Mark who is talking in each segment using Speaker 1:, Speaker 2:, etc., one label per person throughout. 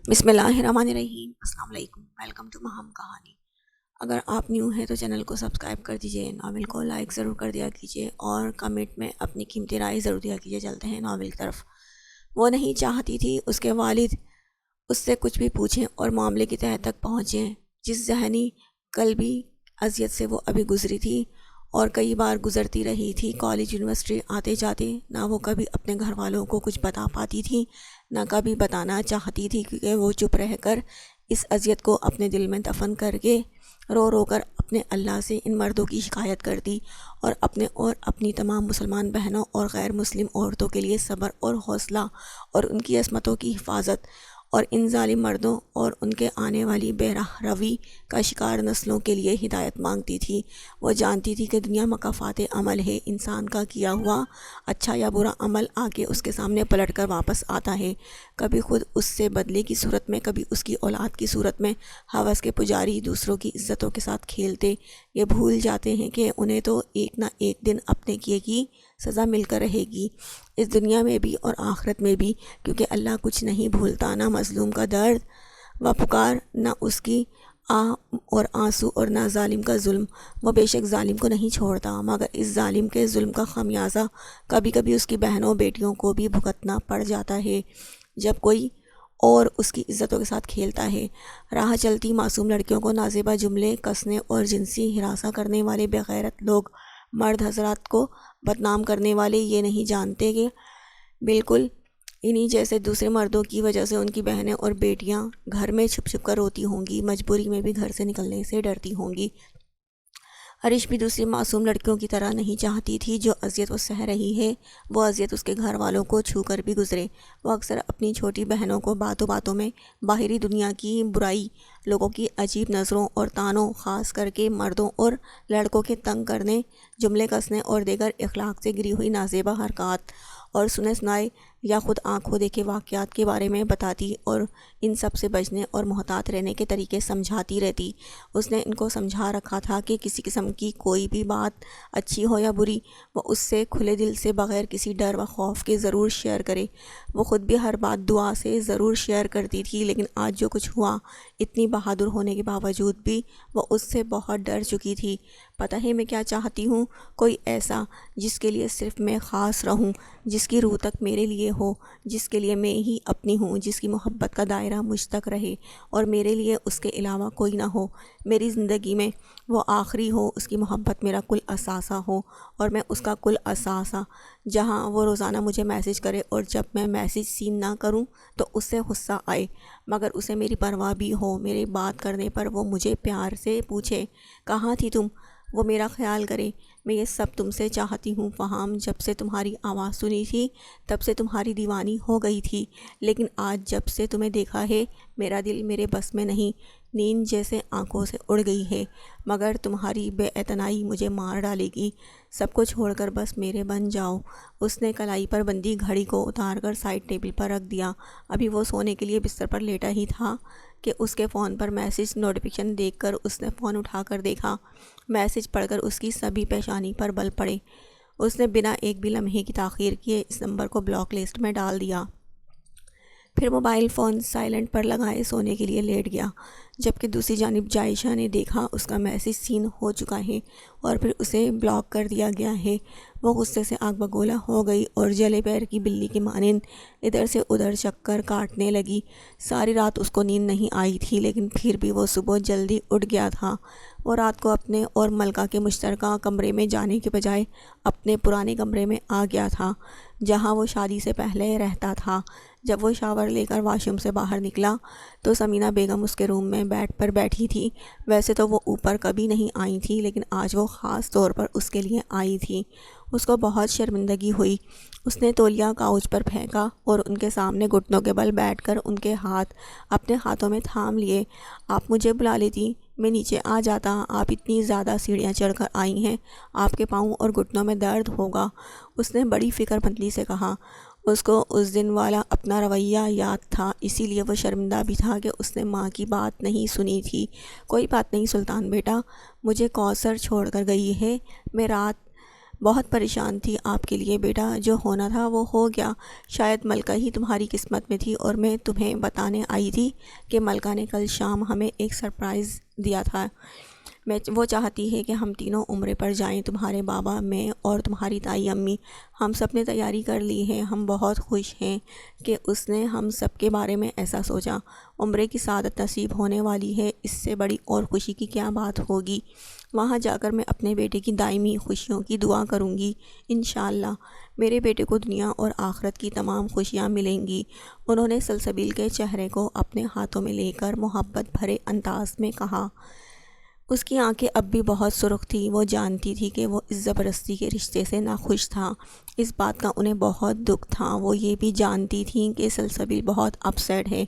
Speaker 1: بسم اللہ الرحمن الرحیم۔ السلام علیکم، ویلکم ٹو مہم کہانی۔ اگر آپ نیو ہیں تو چینل کو سبسکرائب کر دیجئے، ناول کو لائک ضرور کر دیا کیجئے اور کمنٹ میں اپنی قیمتی رائے ضرور دیا کیجئے۔ چلتے ہیں ناول کی طرف۔ وہ نہیں چاہتی تھی اس کے والد اس سے کچھ بھی پوچھیں اور معاملے کی تہہ تک پہنچیں، جس ذہنی قلبی اذیت سے وہ ابھی گزری تھی اور کئی بار گزرتی رہی تھی۔ کالج یونیورسٹی آتے جاتے نہ وہ کبھی اپنے گھر والوں کو کچھ بتا پاتی تھی، نہ کبھی بتانا چاہتی تھی، کیونکہ وہ چپ رہ کر اس اذیت کو اپنے دل میں دفن کر کے رو رو کر اپنے اللہ سے ان مردوں کی شکایت کرتی اور اپنی تمام مسلمان بہنوں اور غیر مسلم عورتوں کے لیے صبر اور حوصلہ اور ان کی عصمتوں کی حفاظت اور ان ظالم مردوں اور ان کے آنے والی بے راہ روی کا شکار نسلوں کے لیے ہدایت مانگتی تھی۔ وہ جانتی تھی کہ دنیا مکافات عمل ہے، انسان کا کیا ہوا اچھا یا برا عمل آ کے اس کے سامنے پلٹ کر واپس آتا ہے، کبھی خود اس سے بدلے کی صورت میں، کبھی اس کی اولاد کی صورت میں۔ ہوس کے پجاری دوسروں کی عزتوں کے ساتھ کھیلتے یہ بھول جاتے ہیں کہ انہیں تو ایک نہ ایک دن اپنے کیے کی سزا مل کر رہے گی، اس دنیا میں بھی اور آخرت میں بھی، کیونکہ اللہ کچھ نہیں بھولتا، نہ مظلوم کا درد و پکار، نہ اس کی آہ اور آنسو، اور نہ ظالم کا ظلم۔ وہ بے شک ظالم کو نہیں چھوڑتا، مگر اس ظالم کے ظلم کا خمیازہ کبھی کبھی اس کی بہنوں بیٹیوں کو بھی بھگتنا پڑ جاتا ہے، جب کوئی اور اس کی عزتوں کے ساتھ کھیلتا ہے۔ راہ چلتی معصوم لڑکیوں کو نازیبہ جملے کسنے اور جنسی ہراساں کرنے والے بے غیرت لوگ، مرد حضرات کو بدنام کرنے والے، یہ نہیں جانتے کہ بالکل انہی جیسے دوسرے مردوں کی وجہ سے ان کی بہنیں اور بیٹیاں گھر میں چھپ چھپ کر روتی ہوں گی، مجبوری میں بھی گھر سے نکلنے سے ڈرتی ہوں گی۔ عرش بھی دوسری معصوم لڑکیوں کی طرح نہیں چاہتی تھی جو اذیت وہ سہ رہی ہے، وہ اذیت اس کے گھر والوں کو چھو کر بھی گزرے۔ وہ اکثر اپنی چھوٹی بہنوں کو باتوں باتوں میں باہری دنیا کی برائی، لوگوں کی عجیب نظروں اور طعنوں، خاص کر کے مردوں اور لڑکوں کے تنگ کرنے، جملے کسنے اور دیگر اخلاق سے گری ہوئی نازیبہ حرکات اور سنے سنائے یا خود آنکھوں دیکھے واقعات کے بارے میں بتاتی اور ان سب سے بچنے اور محتاط رہنے کے طریقے سمجھاتی رہتی۔ اس نے ان کو سمجھا رکھا تھا کہ کسی قسم کی کوئی بھی بات، اچھی ہو یا بری، وہ اس سے کھلے دل سے بغیر کسی ڈر و خوف کے ضرور شیئر کرے۔ وہ خود بھی ہر بات دعا سے ضرور شیئر کرتی تھی، لیکن آج جو کچھ ہوا، اتنی بہادر ہونے کے باوجود بھی وہ اس سے بہت ڈر چکی تھی۔ پتہ ہے میں کیا چاہتی ہوں؟ کوئی ایسا جس کے لیے صرف میں خاص رہوں، جس کی روح تک میرے لیے ہو، جس کے لیے میں ہی اپنی ہوں، جس کی محبت کا دائرہ مجھ تک رہے اور میرے لیے اس کے علاوہ کوئی نہ ہو، میری زندگی میں وہ آخری ہو، اس کی محبت میرا کل اثاثہ ہو اور میں اس کا کل اثاثہ۔ جہاں وہ روزانہ مجھے میسج کرے اور جب میں میسج سین نہ کروں تو اس سے غصہ آئے، مگر اسے میری پرواہ بھی ہو، میرے بات کرنے پر وہ مجھے پیار سے پوچھے کہاں تھی تم، وہ میرا خیال کرے۔ میں یہ سب تم سے چاہتی ہوں فہام، جب سے تمہاری آواز سنی تھی تب سے تمہاری دیوانی ہو گئی تھی، لیکن آج جب سے تمہیں دیکھا ہے میرا دل میرے بس میں نہیں، نیند جیسے آنکھوں سے اڑ گئی ہے، مگر تمہاری بے اعتنائی مجھے مار ڈالے گی، سب کو چھوڑ کر بس میرے بن جاؤ۔ اس نے کلائی پر بندھی گھڑی کو اتار کر سائڈ ٹیبل پر رکھ دیا۔ ابھی وہ سونے کے لیے بستر پر لیٹا ہی تھا کہ اس کے فون پر میسج نوٹیفیکیشن دیکھ کر اس نے فون اٹھا کر دیکھا۔ میسج پڑھ کر اس کی سبھی پیشانی پر بل پڑے۔ اس نے بنا ایک بھی لمحے کی تاخیر کیے اس نمبر کو بلاک لسٹ میں ڈال دیا، پھر موبائل فون سائلنٹ پر لگائے سونے کے لیے لیٹ گیا۔ جبکہ دوسری جانب جائشہ نے دیکھا اس کا میسج سین ہو چکا ہے اور پھر اسے بلاک کر دیا گیا ہے۔ وہ غصے سے آگ بگولا ہو گئی اور جلے پیر کی بلی کی مانند ادھر سے ادھر چکر کاٹنے لگی۔ ساری رات اس کو نیند نہیں آئی تھی، لیکن پھر بھی وہ صبح جلدی اٹھ گیا تھا۔ وہ رات کو اپنے اور ملکہ کے مشترکہ کمرے میں جانے کے بجائے اپنے پرانے کمرے میں آ گیا تھا، جہاں وہ شادی سے پہلے رہتا تھا۔ جب وہ شاور لے کر واش روم سے باہر نکلا تو سمینہ بیگم اس کے روم میں بیڈ پر بیٹھی تھی۔ ویسے تو وہ اوپر کبھی نہیں آئی تھی، لیکن آج وہ خاص طور پر اس کے لیے آئی تھی۔ اس کو بہت شرمندگی ہوئی۔ اس نے تولیہ کاؤچ پر پھینکا اور ان کے سامنے گھٹنوں کے بل بیٹھ کر ان کے ہاتھ اپنے ہاتھوں میں تھام لیے۔ آپ مجھے بلا لیتی، میں نیچے آ جاتا، آپ اتنی زیادہ سیڑھیاں چڑھ کر آئی ہیں، آپ کے پاؤں اور گھٹنوں میں درد ہوگا، اس نے بڑی فکر مندی سے کہا۔ اس کو اس دن والا اپنا رویہ یاد تھا، اسی لیے وہ شرمندہ بھی تھا کہ اس نے ماں کی بات نہیں سنی تھی۔ کوئی بات نہیں سلطان بیٹا، مجھے کوثر چھوڑ کر گئی ہے، میں رات بہت پریشان تھی آپ کے لیے بیٹا، جو ہونا تھا وہ ہو گیا۔ شاید ملکہ ہی تمہاری قسمت میں تھی، اور میں تمہیں بتانے آئی تھی کہ ملکہ نے کل شام ہمیں ایک سرپرائز دیا تھا۔ وہ چاہتی ہے کہ ہم تینوں عمرے پر جائیں، تمہارے بابا، میں اور تمہاری تائی امی۔ ہم سب نے تیاری کر لی ہے۔ ہم بہت خوش ہیں کہ اس نے ہم سب کے بارے میں ایسا سوچا۔ عمرے کی سعادت نصیب ہونے والی ہے، اس سے بڑی اور خوشی کی کیا بات ہوگی۔ وہاں جا کر میں اپنے بیٹے کی دائمی خوشیوں کی دعا کروں گی۔ انشاءاللہ میرے بیٹے کو دنیا اور آخرت کی تمام خوشیاں ملیں گی۔ انہوں نے سلسبیل کے چہرے کو اپنے ہاتھوں میں لے کر محبت بھرے انداز میں کہا۔ اس کی آنکھیں اب بھی بہت سرخ تھیں۔ وہ جانتی تھی کہ وہ اس زبردستی کے رشتے سے ناخوش تھا۔ اس بات کا انہیں بہت دکھ تھا۔ وہ یہ بھی جانتی تھیں کہ سلسبیل بہت اپ سیٹ ہے،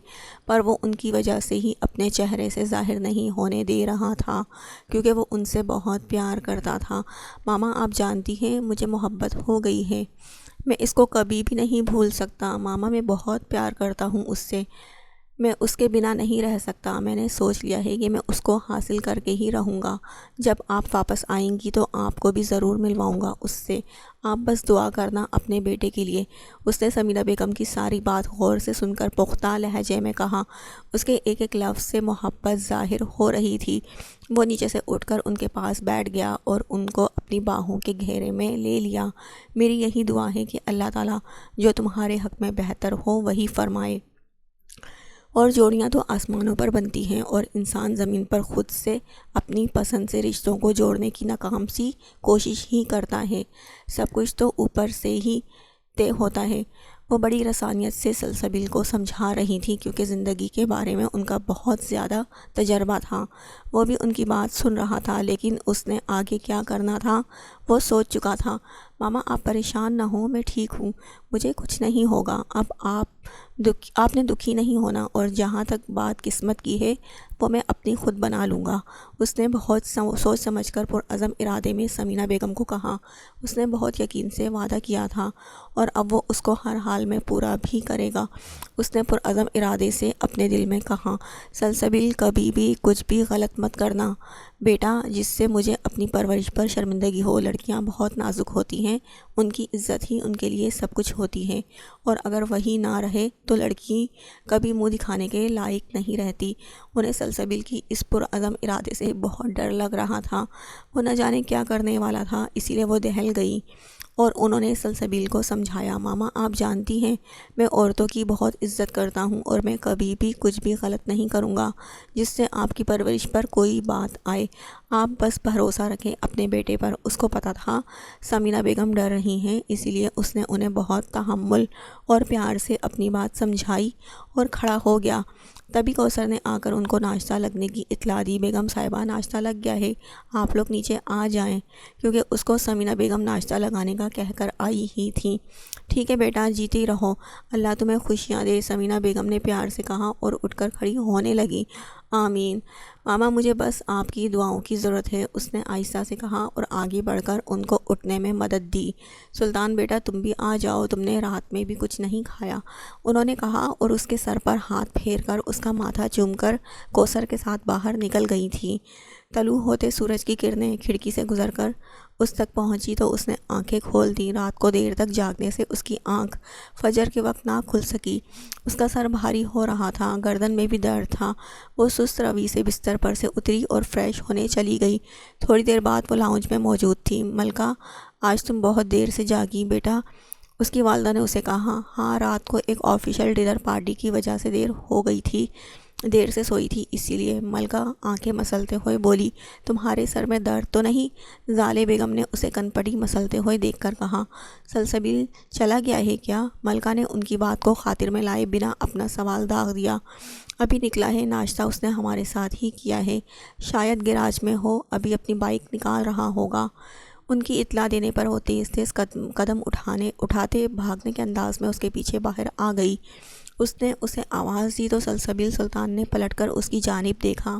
Speaker 1: پر وہ ان کی وجہ سے ہی اپنے چہرے سے ظاہر نہیں ہونے دے رہا تھا، کیونکہ وہ ان سے بہت پیار کرتا تھا۔ ماما، آپ جانتی ہیں مجھے محبت ہو گئی ہے۔ میں اس کو کبھی بھی نہیں بھول سکتا۔ ماما، میں بہت پیار کرتا ہوں اس سے۔ میں اس کے بنا نہیں رہ سکتا۔ میں نے سوچ لیا ہے کہ میں اس کو حاصل کر کے ہی رہوں گا۔ جب آپ واپس آئیں گی تو آپ کو بھی ضرور ملواؤں گا اس سے۔ آپ بس دعا کرنا اپنے بیٹے کے لیے۔ اس نے سمیرہ بیگم کی ساری بات غور سے سن کر پختہ لہجے میں کہا۔ اس کے ایک ایک لفظ سے محبت ظاہر ہو رہی تھی۔ وہ نیچے سے اٹھ کر ان کے پاس بیٹھ گیا اور ان کو اپنی باہوں کے گھیرے میں لے لیا۔ میری یہی دعا ہے کہ اللہ تعالیٰ جو تمہارے حق میں بہتر ہو وہی فرمائے۔ اور جوڑیاں تو آسمانوں پر بنتی ہیں، اور انسان زمین پر خود سے اپنی پسند سے رشتوں کو جوڑنے کی ناکام سی کوشش ہی کرتا ہے۔ سب کچھ تو اوپر سے ہی طے ہوتا ہے۔ وہ بڑی رسانیت سے سلسبیل کو سمجھا رہی تھی، کیونکہ زندگی کے بارے میں ان کا بہت زیادہ تجربہ تھا۔ وہ بھی ان کی بات سن رہا تھا، لیکن اس نے آگے کیا کرنا تھا وہ سوچ چکا تھا۔ ماما، آپ پریشان نہ ہوں، میں ٹھیک ہوں، مجھے کچھ نہیں ہوگا۔ اب آپ نے دکھی نہیں ہونا، اور جہاں تک بات قسمت کی ہے وہ میں اپنی خود بنا لوں گا۔ اس نے بہت سوچ سمجھ کر پرعزم ارادے میں سمیرہ بیگم کو کہا۔ اس نے بہت یقین سے وعدہ کیا تھا، اور اب وہ اس کو ہر حال میں پورا بھی کرے گا۔ اس نے پرعزم ارادے سے اپنے دل میں کہا، سلسبیل، کبھی بھی کچھ بھی غلط مت کرنا بیٹا، جس سے مجھے اپنی پرورش پر شرمندگی ہو۔ لڑکیاں بہت نازک ہوتی ہیں، ان کی عزت ہی ان کے لیے سب کچھ ہوتی ہے، اور اگر وہی نہ رہے تو لڑکی کبھی منہ دکھانے کے لائق نہیں رہتی۔ انہیں سلسبیل کی اس پرعزم ارادے سے بہت ڈر لگ رہا تھا۔ وہ نہ جانے کیا کرنے والا تھا، اسی لیے وہ دہل گئی، اور انہوں نے سلسبیل کو سمجھایا۔ ماما، آپ جانتی ہیں میں عورتوں کی بہت عزت کرتا ہوں، اور میں کبھی بھی کچھ بھی غلط نہیں کروں گا جس سے آپ کی پرورش پر کوئی بات آئے۔ آپ بس بھروسہ رکھیں اپنے بیٹے پر۔ اس کو پتہ تھا سمیرہ بیگم ڈر رہی ہیں، اسی لیے اس نے انہیں بہت تحمل اور پیار سے اپنی بات سمجھائی اور کھڑا ہو گیا۔ تبھی کوثر نے آ کر ان کو ناشتہ لگنے کی اطلاع دی۔ بیگم صاحبہ، ناشتہ لگ گیا ہے، آپ لوگ نیچے آ جائیں، کیونکہ اس کو سمیرہ بیگم ناشتہ لگانے کا کہہ کر آئی ہی تھیں۔ ٹھیک ہے بیٹا، جیتی رہو، اللہ تمہیں خوشیاں دے، سمیرہ بیگم نے پیار سے کہا اور اٹھ کر کھڑی ہونے لگی۔ آمین ماما، مجھے بس آپ کی دعاؤں کی ضرورت ہے، اس نے آہستہ سے کہا اور آگے بڑھ کر ان کو اٹھنے میں مدد دی۔ سلطان بیٹا، تم بھی آ جاؤ، تم نے رات میں بھی کچھ نہیں کھایا، انہوں نے کہا، اور اس کے سر پر ہاتھ پھیر کر اس کا ماتھا چوم کر کوثر کے ساتھ باہر نکل گئی تھی۔ طلوع ہوتے سورج کی کرنیں کھڑکی سے گزر کر اس تک پہنچی تو اس نے آنکھیں کھول دیں۔ رات کو دیر تک جاگنے سے اس کی آنکھ فجر کے وقت نہ کھل سکی۔ اس کا سر بھاری ہو رہا تھا، گردن میں بھی درد تھا۔ وہ سست روی سے بستر پر سے اتری اور فریش ہونے چلی گئی۔ تھوڑی دیر بعد وہ لاؤنج میں موجود تھی۔ ملکہ، آج تم بہت دیر سے جاگی بیٹا، اس کی والدہ نے اسے کہا۔ ہاں، رات کو ایک آفیشل ڈنر پارٹی کی وجہ سے دیر ہو گئی تھی، دیر سے سوئی تھی اسی لیے، ملکہ آنکھیں مسلتے ہوئے بولی۔ تمہارے سر میں درد تو نہیں؟ زالے بیگم نے اسے کنپٹی مسلتے ہوئے دیکھ کر کہا۔ سلسبیل چلا گیا ہے کیا؟ ملکہ نے ان کی بات کو خاطر میں لائے بنا اپنا سوال داغ دیا۔ ابھی نکلا ہے، ناشتہ اس نے ہمارے ساتھ ہی کیا ہے، شاید گیراج میں ہو، ابھی اپنی بائک نکال رہا ہوگا۔ ان کی اطلاع دینے پر وہ تیز تیز قدم اٹھاتے بھاگنے کے انداز میں اس کے پیچھے باہر آ گئی۔ اس نے اسے آواز دی تو سلسبیل سلطان نے پلٹ کر اس کی جانب دیکھا۔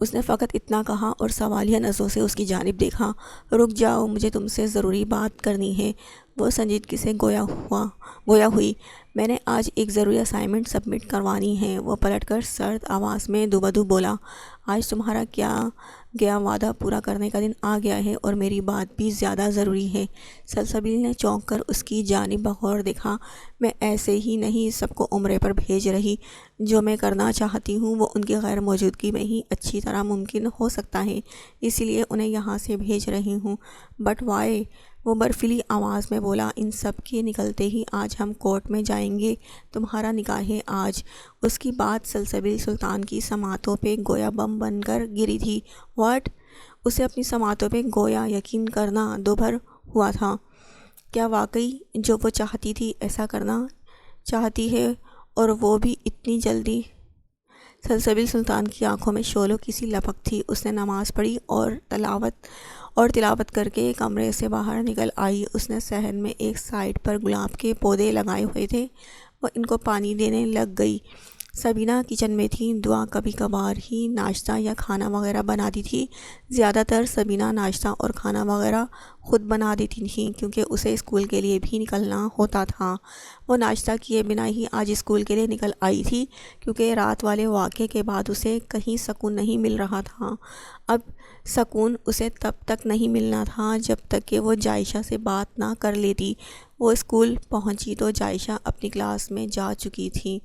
Speaker 1: اس نے فقط اتنا کہا اور سوالیہ نظروں سے اس کی جانب دیکھا۔ رک جاؤ، مجھے تم سے ضروری بات کرنی ہے، وہ سنجیدگی سے گویا ہوئی۔ میں نے آج ایک ضروری اسائنمنٹ سبمٹ کروانی ہے۔ وہ پلٹ کر سرد آواز میں دوبدو بولا، آج تمہارا کیا گیا وعدہ پورا کرنے کا دن آ گیا ہے اور میری بات بھی زیادہ ضروری ہے۔ سلسبیل نے چونک کر اس کی جانب بغور دیکھا۔ میں ایسے ہی نہیں سب کو عمرے پر بھیج رہی۔ جو میں کرنا چاہتی ہوں وہ ان کی غیر موجودگی میں ہی اچھی طرح ممکن ہو سکتا ہے، اسی لیے انہیں یہاں سے بھیج رہی ہوں۔ But why? وہ برفیلی آواز میں بولا، ان سب کے نکلتے ہی آج ہم کورٹ میں جائیں گے۔ تمہارا نکاح ہے آج۔ اس کی بات سلسبیل سلطان کی سماعتوں پہ گویا بم بن کر گری تھی۔ واٹ؟ اسے اپنی سماعتوں پہ گویا یقین کرنا دوبھر ہوا تھا۔ کیا واقعی جو وہ چاہتی تھی ایسا کرنا چاہتی ہے، اور وہ بھی اتنی جلدی؟ سلسبیل سلطان کی آنکھوں میں شعلوں کی سی لپک تھی۔ اس نے نماز پڑھی اور تلاوت کر کے کمرے سے باہر نکل آئی۔ اس نے صحن میں ایک سائڈ پر گلاب کے پودے لگائے ہوئے تھے، وہ ان کو پانی دینے لگ گئی۔ سبینہ کچن میں تھی۔ دعا کبھی کبھار ہی ناشتہ یا کھانا وغیرہ بناتی تھی۔ زیادہ تر سبینہ ناشتہ اور کھانا وغیرہ خود بنا دیتی تھیں، کیونکہ اسے اسکول کے لیے بھی نکلنا ہوتا تھا۔ وہ ناشتہ کیے بنا ہی آج اسکول کے لیے نکل آئی تھی، کیونکہ رات والے واقعے کے بعد اسے کہیں سکون نہیں مل رہا تھا۔ اب سکون اسے تب تک نہیں ملنا تھا جب تک کہ وہ جائشہ سے بات نہ کر لیتی۔ وہ اسکول پہنچی تو جائشہ اپنی کلاس میں جا چکی تھی۔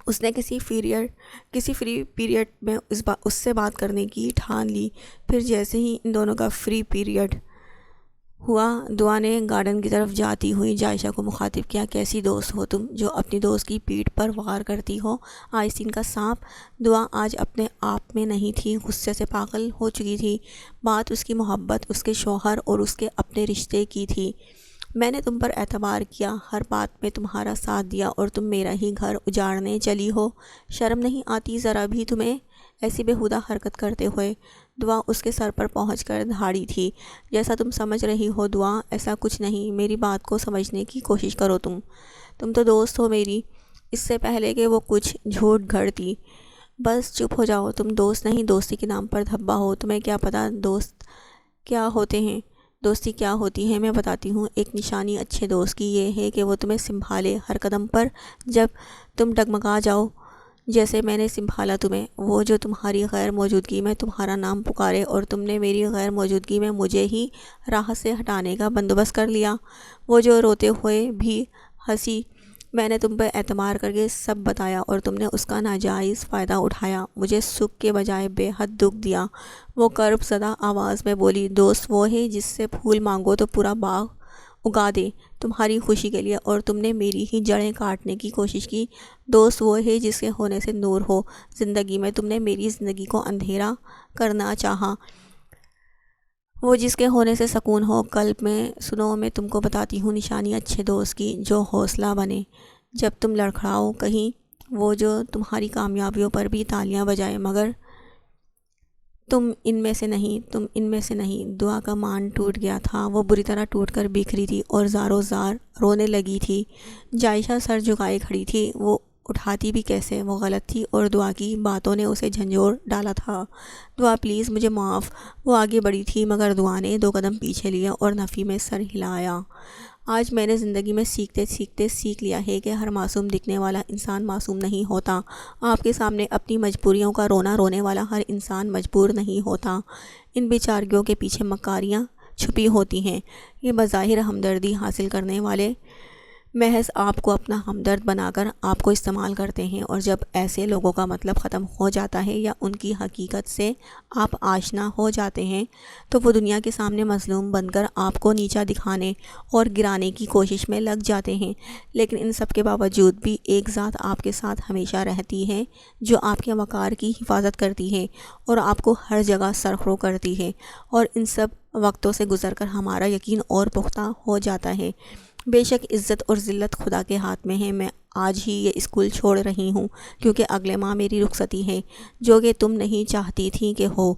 Speaker 1: اس نے کسی فری پیریڈ میں اس سے بات کرنے کی ٹھان لی۔ پھر جیسے ہی ان دونوں کا فری پیریڈ ہوا، دعا نے گارڈن کی طرف جاتی ہوئی جائشہ کو مخاطب کیا، کیسی دوست ہو تم جو اپنی دوست کی پیٹھ پر وار کرتی ہو؟ آستین کا سانپ۔ دعا آج اپنے آپ میں نہیں تھی، غصے سے پاگل ہو چکی تھی۔ بات اس کی محبت، اس کے شوہر اور اس کے اپنے رشتے کی تھی۔ میں نے تم پر اعتبار کیا، ہر بات میں تمہارا ساتھ دیا، اور تم میرا ہی گھر اجاڑنے چلی ہو۔ شرم نہیں آتی ذرا بھی تمہیں ایسی بیہودہ حرکت کرتے ہوئے؟ دعا اس کے سر پر پہنچ کر دھاڑی تھی۔ جیسا تم سمجھ رہی ہو دعا، ایسا کچھ نہیں۔ میری بات کو سمجھنے کی کوشش کرو۔ تم تو دوست ہو میری، اس سے پہلے کہ وہ کچھ جھوٹ گھڑتی۔ بس چپ ہو جاؤ، تم دوست نہیں، دوستی کے نام پر دھبا ہو۔ تمہیں کیا پتہ دوست کیا ہوتے ہیں، دوستی کیا ہوتی ہے؟ میں بتاتی ہوں۔ ایک نشانی اچھے دوست کی یہ ہے کہ وہ تمہیں سنبھالے ہر قدم پر، جب تم ڈگمگا جاؤ جیسے میں نے سنبھالا تمہیں۔ وہ جو تمہاری غیر موجودگی میں تمہارا نام پکارے، اور تم نے میری غیر موجودگی میں مجھے ہی راہ سے ہٹانے کا بندوبست کر لیا۔ وہ جو روتے ہوئے بھی ہنسی۔ میں نے تم پہ اعتبار کر کے سب بتایا اور تم نے اس کا ناجائز فائدہ اٹھایا، مجھے سکھ کے بجائے بے حد دکھ دیا۔ وہ کرب زدہ آواز میں بولی، دوست وہ ہے جس سے پھول مانگو تو پورا باغ اگا دے تمہاری خوشی کے لیے، اور تم نے میری ہی جڑیں کاٹنے کی کوشش کی۔ دوست وہ ہے جس کے ہونے سے نور ہو زندگی میں، تم نے میری زندگی کو اندھیرا کرنا چاہا۔ وہ جس کے ہونے سے سکون ہو قلب میں۔ سنو، میں تم کو بتاتی ہوں نشانی اچھے دوست کی، جو حوصلہ بنے جب تم لڑکھڑاؤ کہیں، وہ جو تمہاری کامیابیوں پر بھی تالیاں بجائے، مگر تم ان میں سے نہیں۔ دعا کا مان ٹوٹ گیا تھا، وہ بری طرح ٹوٹ کر بکھری تھی اور زاروں زار رونے لگی تھی۔ جائشہ سر جھکائے کھڑی تھی، وہ اٹھاتی بھی کیسے؟ وہ غلط تھی اور دعا کی باتوں نے اسے جھنجھوڑ ڈالا تھا۔ دعا پلیز مجھے معاف۔ وہ آگے بڑھی تھی، مگر دعا نے 2 قدم پیچھے لیے اور نفی میں سر ہلایا۔ آج میں نے زندگی میں سیکھتے سیکھتے سیکھ لیا ہے کہ ہر معصوم دکھنے والا انسان معصوم نہیں ہوتا۔ آپ کے سامنے اپنی مجبوریوں کا رونا رونے والا ہر انسان مجبور نہیں ہوتا۔ ان بیچارگیوں کے پیچھے مکاریاں چھپی ہوتی ہیں۔ یہ بظاہر ہمدردی حاصل کرنے والے محض آپ کو اپنا ہمدرد بنا کر آپ کو استعمال کرتے ہیں، اور جب ایسے لوگوں کا مطلب ختم ہو جاتا ہے یا ان کی حقیقت سے آپ آشنا ہو جاتے ہیں، تو وہ دنیا کے سامنے مظلوم بن کر آپ کو نیچا دکھانے اور گرانے کی کوشش میں لگ جاتے ہیں۔ لیکن ان سب کے باوجود بھی ایک ذات آپ کے ساتھ ہمیشہ رہتی ہے، جو آپ کے وقار کی حفاظت کرتی ہے اور آپ کو ہر جگہ سرخرو کرتی ہے، اور ان سب وقتوں سے گزر کر ہمارا یقین اور پختہ ہو جاتا ہے۔ بے شک عزت اور ذلت خدا کے ہاتھ میں ہے۔ میں آج ہی یہ اسکول چھوڑ رہی ہوں، کیونکہ اگلے ماہ میری رخصتی ہے، جو کہ تم نہیں چاہتی تھی کہ ہو۔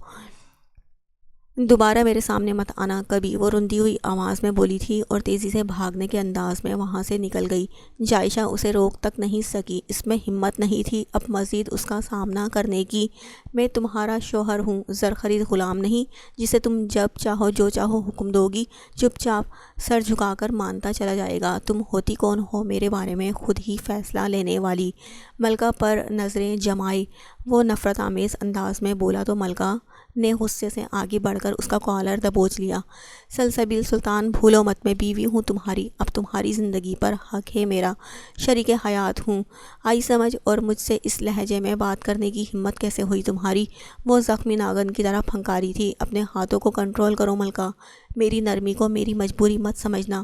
Speaker 1: دوبارہ میرے سامنے مت آنا کبھی، وہ رندی ہوئی آواز میں بولی تھی اور تیزی سے بھاگنے کے انداز میں وہاں سے نکل گئی۔ جائشہ اسے روک تک نہیں سکی، اس میں ہمت نہیں تھی اب مزید اس کا سامنا کرنے کی۔ میں تمہارا شوہر ہوں، زرخرید غلام نہیں جسے تم جب چاہو جو چاہو حکم دو گی، چپ چاپ سر جھکا کر مانتا چلا جائے گا۔ تم ہوتی کون ہو میرے بارے میں خود ہی فیصلہ لینے والی؟ ملکہ پر نظریں جمائی وہ نفرت آمیز انداز میں بولا تو ملکہ نے غصے سے آگے بڑھ کر اس کا کالر دبوچ لیا۔ سلسبیل سلطان، بھولو مت میں بیوی ہوں تمہاری، اب تمہاری زندگی پر حق ہے میرا، شریک حیات ہوں۔ آئی سمجھ؟ اور مجھ سے اس لہجے میں بات کرنے کی ہمت کیسے ہوئی تمہاری؟ وہ زخمی ناگن کی طرح پھنکاری تھی۔ اپنے ہاتھوں کو کنٹرول کرو ملکہ، میری نرمی کو میری مجبوری مت سمجھنا۔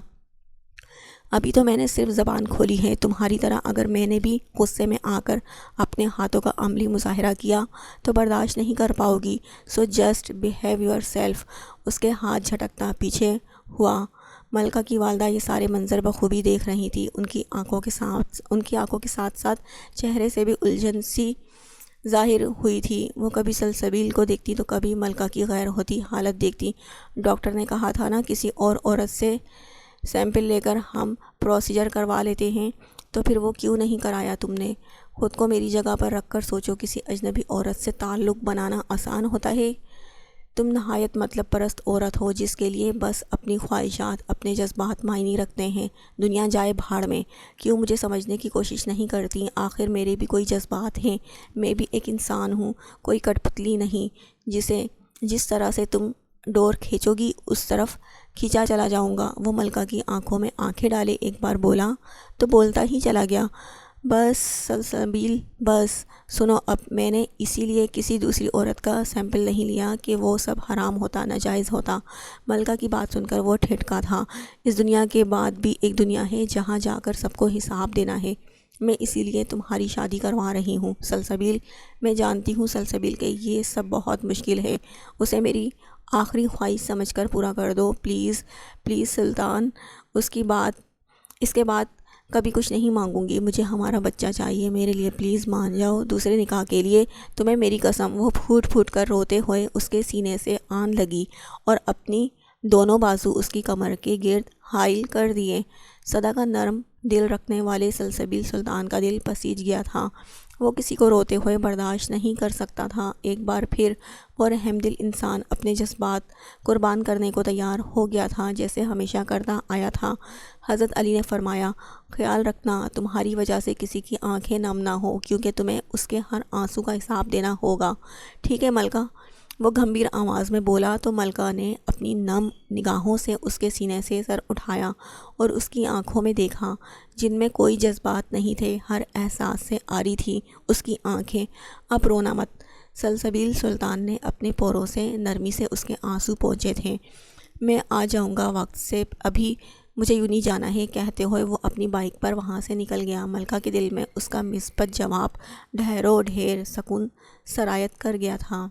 Speaker 1: ابھی تو میں نے صرف زبان کھولی ہے، تمہاری طرح اگر میں نے بھی غصے میں آ کر اپنے ہاتھوں کا عملی مظاہرہ کیا تو برداشت نہیں کر پاؤ گی۔ So just behave yourself. اس کے ہاتھ جھٹکتا پیچھے ہوا۔ ملکہ کی والدہ یہ سارے منظر بخوبی دیکھ رہی تھی۔ ان کی آنکھوں کے ساتھ ساتھ چہرے سے بھی الجھن سی ظاہر ہوئی تھی۔ وہ کبھی سلسبیل کو دیکھتی تو کبھی ملکہ کی غیر ہوتی حالت دیکھتی۔ ڈاکٹر نے کہا تھا نا کسی اور عورت سے سیمپل لے کر ہم پروسیجر کروا لیتے ہیں، تو پھر وہ کیوں نہیں کرایا تم نے؟ خود کو میری جگہ پر رکھ کر سوچو، کسی اجنبی عورت سے تعلق بنانا آسان ہوتا ہے؟ تم نہایت مطلب پرست عورت ہو جس کے لیے بس اپنی خواہشات، اپنے جذبات معنی رکھتے ہیں۔ دنیا جائے بھاڑ میں۔ کیوں مجھے سمجھنے کی کوشش نہیں کرتی؟ آخر میرے بھی کوئی جذبات ہیں، میں بھی ایک انسان ہوں، کوئی کٹ پتلی نہیں جس طرح سے تم ڈور کھینچو گی اس طرف کھینچا چلا جاؤں گا۔ وہ ملکہ کی آنکھوں میں آنکھیں ڈالے ایک بار بولا تو بولتا ہی چلا گیا۔ بس سلسبیل بس، سنو اب، میں نے اسی لیے کسی دوسری عورت کا سیمپل نہیں لیا کہ وہ سب حرام ہوتا، ناجائز ہوتا۔ ملکہ کی بات سن کر وہ ٹھٹکا تھا۔ اس دنیا کے بعد بھی ایک دنیا ہے جہاں جا کر سب کو حساب دینا ہے، میں اسی لیے تمہاری شادی کروا رہی ہوں سلسبیل۔ میں جانتی ہوں سلسبیل کہ یہ سب بہت مشکل ہے، اسے میری آخری خواہش سمجھ کر پورا کر دو پلیز پلیز سلطان۔ اس کے بعد کبھی کچھ نہیں مانگوں گی، مجھے ہمارا بچہ چاہیے، میرے لیے پلیز مان جاؤ دوسرے نکاح کے لیے، تمہیں میری قسم۔ وہ پھوٹ پھوٹ کر روتے ہوئے اس کے سینے سے آن لگی اور اپنی دونوں بازو اس کی کمر کے گرد حائل کر دیے۔ صدا کا نرم دل رکھنے والے سلسبیل سلطان کا دل پسیج گیا تھا۔ وہ کسی کو روتے ہوئے برداشت نہیں کر سکتا تھا۔ ایک بار پھر وہ رحم دل انسان اپنے جذبات قربان کرنے کو تیار ہو گیا تھا جیسے ہمیشہ کرتا آیا تھا۔ حضرت علی نے فرمایا، خیال رکھنا تمہاری وجہ سے کسی کی آنکھیں نم نہ ہو، کیونکہ تمہیں اس کے ہر آنسو کا حساب دینا ہوگا۔ ٹھیک ہے ملکہ، وہ گمبھیر آواز میں بولا تو ملکہ نے اپنی نم نگاہوں سے اس کے سینے سے سر اٹھایا اور اس کی آنکھوں میں دیکھا جن میں کوئی جذبات نہیں تھے، ہر احساس سے آری تھی اس کی آنکھیں۔ اب رونا مت، سلسبیل سلطان نے اپنے پوروں سے نرمی سے اس کے آنسو پونچھے تھے۔ میں آ جاؤں گا وقت سے، ابھی مجھے یوں نہیں جانا ہے، کہتے ہوئے وہ اپنی بائک پر وہاں سے نکل گیا۔ ملکہ کے دل میں اس کا مثبت جواب ڈھیروں ڈھیر سکون سرایت کر گیا تھا۔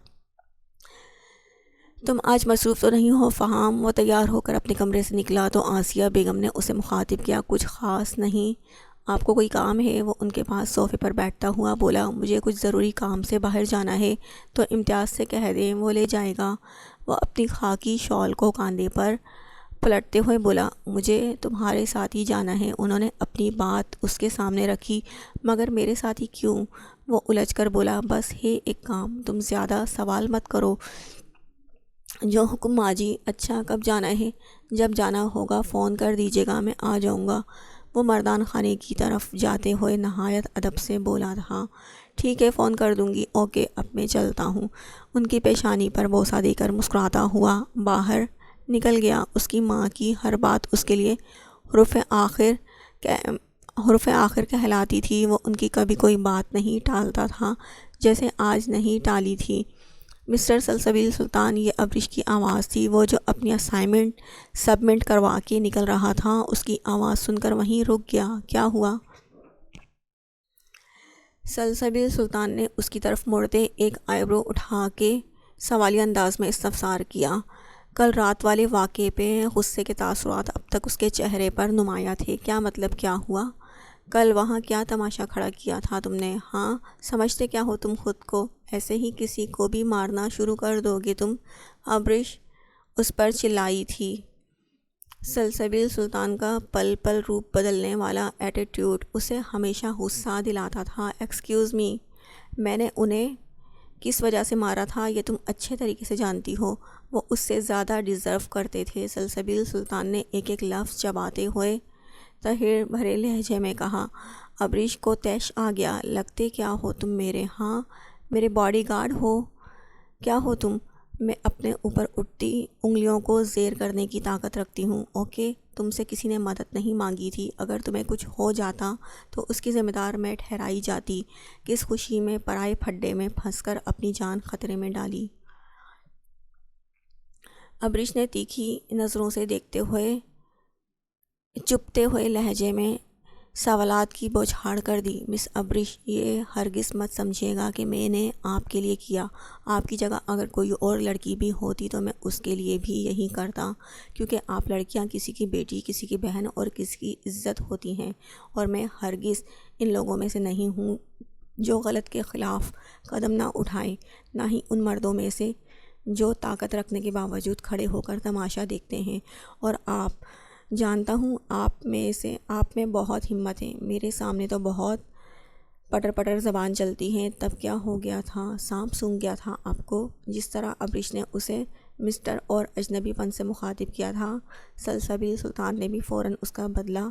Speaker 1: تم آج مصروف تو نہیں ہو فہام؟ وہ تیار ہو کر اپنے کمرے سے نکلا تو آسیہ بیگم نے اسے مخاطب کیا، کچھ خاص نہیں؟ آپ کو کوئی کام ہے؟ وہ ان کے پاس صوفے پر بیٹھتا ہوا بولا، مجھے کچھ ضروری کام سے باہر جانا ہے تو امتیاز سے کہہ دیں، وہ لے جائے گا۔ وہ اپنی خاکی شال کو کاندھے پر پلٹتے ہوئے بولا، مجھے تمہارے ساتھ ہی جانا ہے۔ انہوں نے اپنی بات اس کے سامنے رکھی، مگر میرے ساتھ ہی کیوں؟ وہ الجھ کر بولا، بس ہے ایک کام، تم زیادہ سوال مت کرو، جو حکم ماجی۔ اچھا، کب جانا ہے؟ جب جانا ہوگا فون کر دیجیے گا، میں آ جاؤں گا۔ وہ مردان خانے کی طرف جاتے ہوئے نہایت ادب سے بولا تھا، ٹھیک ہے فون کر دوں گی، اوکے اب میں چلتا ہوں۔ ان کی پیشانی پر بوسہ دے کر مسکراتا ہوا باہر نکل گیا۔ اس کی ماں کی ہر بات اس کے لیے حرف آخر کہلاتی تھی۔ وہ ان کی کبھی کوئی بات نہیں ٹالتا تھا، جیسے آج نہیں ٹالی تھی۔ مسٹر سلسبیل سلطان، یہ ابرش کی آواز تھی، وہ جو اپنی اسائنمنٹ سبمٹ کروا کے نکل رہا تھا۔ اس کی آواز سن کر وہیں رک گیا۔ کیا ہوا؟ سلسبیل سلطان نے اس کی طرف مڑتے ایک آئیبرو اٹھا کے سوالیہ انداز میں استفسار کیا۔ کل رات والے واقعے پہ غصے کے تاثرات اب تک اس کے چہرے پر نمایاں تھے۔ کیا مطلب؟ کیا ہوا؟ کل وہاں کیا تماشا کھڑا کیا تھا تم نے؟ ہاں، سمجھتے کیا ہو تم خود کو؟ ایسے ہی کسی کو بھی مارنا شروع کر دو گے تم؟ ابرش اس پر چلائی تھی۔ سلسبیل سلطان کا پل پل روپ بدلنے والا ایٹیٹیوڈ اسے ہمیشہ غصہ دلاتا تھا۔ ایکسکیوز می، میں نے انہیں کس وجہ سے مارا تھا یہ تم اچھے طریقے سے جانتی ہو۔ وہ اس سے زیادہ ڈیزرو کرتے تھے۔ سلسبیل سلطان نے ایک ایک لفظ چباتے ہوئے تحقیر بھرے لہجے میں کہا۔ ابریش کو طیش آ گیا۔ لگتے کیا ہو تم میرے؟ ہاں، میرے باڈی گارڈ ہو؟ کیا ہو تم؟ میں اپنے اوپر اٹھتی انگلیوں کو زیر کرنے کی طاقت رکھتی ہوں۔ اوکے، تم سے کسی نے مدد نہیں مانگی تھی۔ اگر تمہیں کچھ ہو جاتا تو اس کی ذمہ دار میں ٹھہرائی جاتی۔ کس خوشی میں پرائے پھڈے میں پھنس کر اپنی جان خطرے میں ڈالی۔ ابریش نے تیکھی نظروں سے دیکھتے ہوئے چپتے ہوئے لہجے میں سوالات کی بوچھاڑ کر دی۔ مس ابریش، یہ ہرگز مت سمجھیے گا کہ میں نے آپ کے لیے کیا۔ آپ کی جگہ اگر کوئی اور لڑکی بھی ہوتی تو میں اس کے لیے بھی یہی کرتا، کیونکہ آپ لڑکیاں کسی کی بیٹی، کسی کی بہن اور کسی کی عزت ہوتی ہیں، اور میں ہرگز ان لوگوں میں سے نہیں ہوں جو غلط کے خلاف قدم نہ اٹھائیں، نہ ہی ان مردوں میں سے جو طاقت رکھنے کے باوجود کھڑے ہو کر تماشا دیکھتے ہیں۔ اور آپ، جانتا ہوں آپ میں بہت ہمت ہے، میرے سامنے تو بہت پٹر پٹر زبان چلتی ہے۔ تب کیا ہو گیا تھا؟ سانپ سونگھ گیا تھا آپ کو؟ جس طرح ابریش نے اسے مسٹر اور اجنبی پن سے مخاطب کیا تھا، سلسبیل سلطان نے بھی فوراً اس کا بدلہ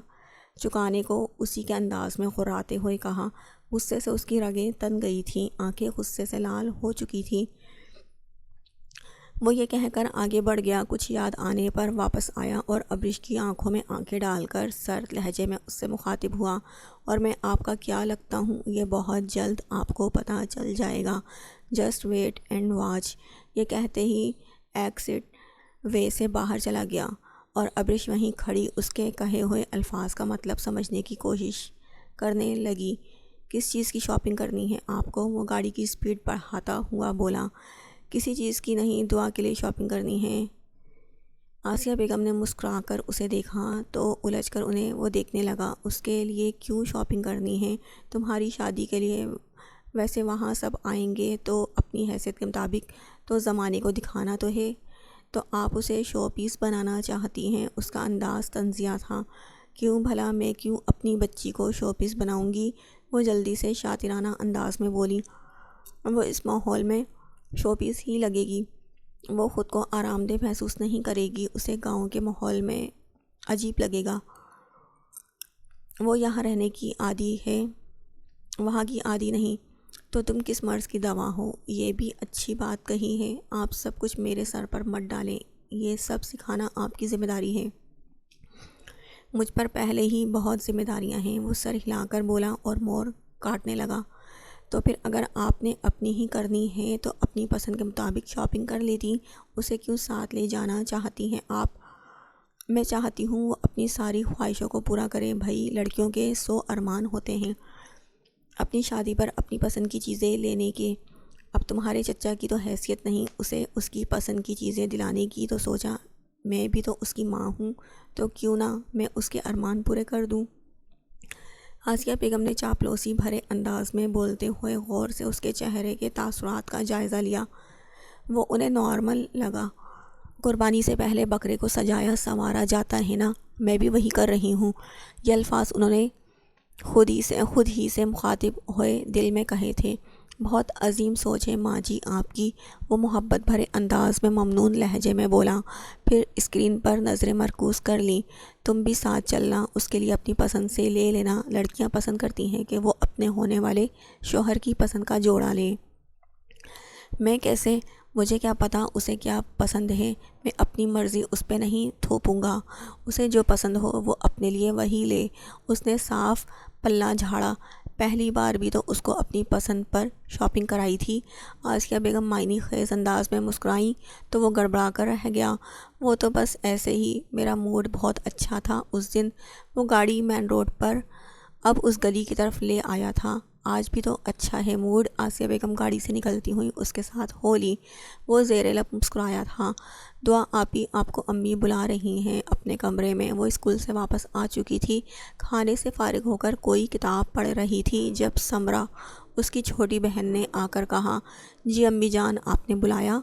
Speaker 1: چکانے کو اسی کے انداز میں غراتے ہوئے کہا۔ غصے سے اس کی رگیں تن گئی تھیں، آنکھیں غصے سے لال ہو چکی تھیں۔ وہ یہ کہہ کر آگے بڑھ گیا۔ کچھ یاد آنے پر واپس آیا اور ابریش کی آنکھوں میں آنکھیں ڈال کر سرد لہجے میں اس سے مخاطب ہوا۔ اور میں آپ کا کیا لگتا ہوں؟ یہ بہت جلد آپ کو پتہ چل جائے گا۔ Just wait and watch. یہ کہتے ہی ایکسٹ وے سے باہر چلا گیا اور ابریش وہیں کھڑی اس کے کہے ہوئے الفاظ کا مطلب سمجھنے کی کوشش کرنے لگی۔ کس چیز کی شاپنگ کرنی ہے آپ کو؟ وہ گاڑی کی سپیڈ بڑھاتا ہوا بولا۔ کسی چیز کی نہیں، دعا کے لیے شاپنگ کرنی ہے۔ آسیہ بیگم نے مسکرا کر اسے دیکھا تو الجھ کر انہیں وہ دیکھنے لگا۔ اس کے لیے کیوں شاپنگ کرنی ہے؟ تمہاری شادی کے لیے۔ ویسے وہاں سب آئیں گے تو اپنی حیثیت کے مطابق تو زمانے کو دکھانا تو ہے۔ تو آپ اسے شو پیس بنانا چاہتی ہیں؟ اس کا انداز طنزیہ تھا۔ کیوں بھلا میں کیوں اپنی بچی کو شو پیس بناؤں گی؟ وہ جلدی سے شاطرانہ انداز میں بولی۔ وہ اس ماحول میں شو پیس ہی لگے گی۔ وہ خود کو آرام دہ محسوس نہیں کرے گی، اسے گاؤں کے ماحول میں عجیب لگے گا۔ وہ یہاں رہنے کی عادی ہے، وہاں کی عادی نہیں۔ تو تم کس مرض کی دوا ہو؟ یہ بھی اچھی بات کہی ہے۔ آپ سب کچھ میرے سر پر مت ڈالیں، یہ سب سکھانا آپ کی ذمہ داری ہے۔ مجھ پر پہلے ہی بہت ذمہ داریاں ہیں۔ وہ سر ہلا کر بولا اور مور کاٹنے لگا۔ تو پھر اگر آپ نے اپنی ہی کرنی ہے تو اپنی پسند کے مطابق شاپنگ کر لیتی۔ اسے کیوں ساتھ لے جانا چاہتی ہیں آپ؟ میں چاہتی ہوں وہ اپنی ساری خواہشوں کو پورا کرے۔ بھائی، لڑکیوں کے 100 ارمان ہوتے ہیں اپنی شادی پر اپنی پسند کی چیزیں لینے کے۔ اب تمہارے چچا کی تو حیثیت نہیں اسے اس کی پسند کی چیزیں دلانے کی، تو سوچا میں بھی تو اس کی ماں ہوں، تو کیوں نہ میں اس کے ارمان پورے کر دوں۔ آسیہ بیگم نے چاپلوسی بھرے انداز میں بولتے ہوئے غور سے اس کے چہرے کے تاثرات کا جائزہ لیا۔ وہ انہیں نارمل لگا۔ قربانی سے پہلے بکرے کو سجایا سنوارا جاتا ہے نا، میں بھی وہی کر رہی ہوں۔ یہ الفاظ انہوں نے خود ہی سے مخاطب ہوئے دل میں کہے تھے۔ بہت عظیم سوچ ہے ماں جی آپ کی، وہ محبت بھرے انداز میں ممنون لہجے میں بولا۔ پھر اسکرین پر نظریں مرکوز کر لیں۔ تم بھی ساتھ چلنا، اس کے لیے اپنی پسند سے لے لینا۔ لڑکیاں پسند کرتی ہیں کہ وہ اپنے ہونے والے شوہر کی پسند کا جوڑا لیں۔ میں کیسے؟ مجھے کیا پتہ اسے کیا پسند ہے؟ میں اپنی مرضی اس پہ نہیں تھوپوں گا۔ اسے جو پسند ہو وہ اپنے لیے وہی لے۔ اس نے صاف پلہ جھاڑا۔ پہلی بار بھی تو اس کو اپنی پسند پر شاپنگ کرائی تھی۔ آسیہ بیگم معنی خیز انداز میں مسکرائیں تو وہ گڑبڑا کر رہ گیا۔ وہ تو بس ایسے ہی، میرا موڈ بہت اچھا تھا اس دن۔ وہ گاڑی مین روڈ پر اب اس گلی کی طرف لے آیا تھا۔ آج بھی تو اچھا ہے موڈ۔ آسیہ بیگم گاڑی سے نکلتی ہوئی اس کے ساتھ ہو لی۔ وہ زیر لب مسکرایا تھا۔ دعا آپی، آپ کو امی بلا رہی ہیں اپنے کمرے میں۔ وہ اسکول سے واپس آ چکی تھی، کھانے سے فارغ ہو کر کوئی کتاب پڑھ رہی تھی جب سمرا اس کی چھوٹی بہن نے آ کر کہا، جی امی جان، آپ نے بلایا؟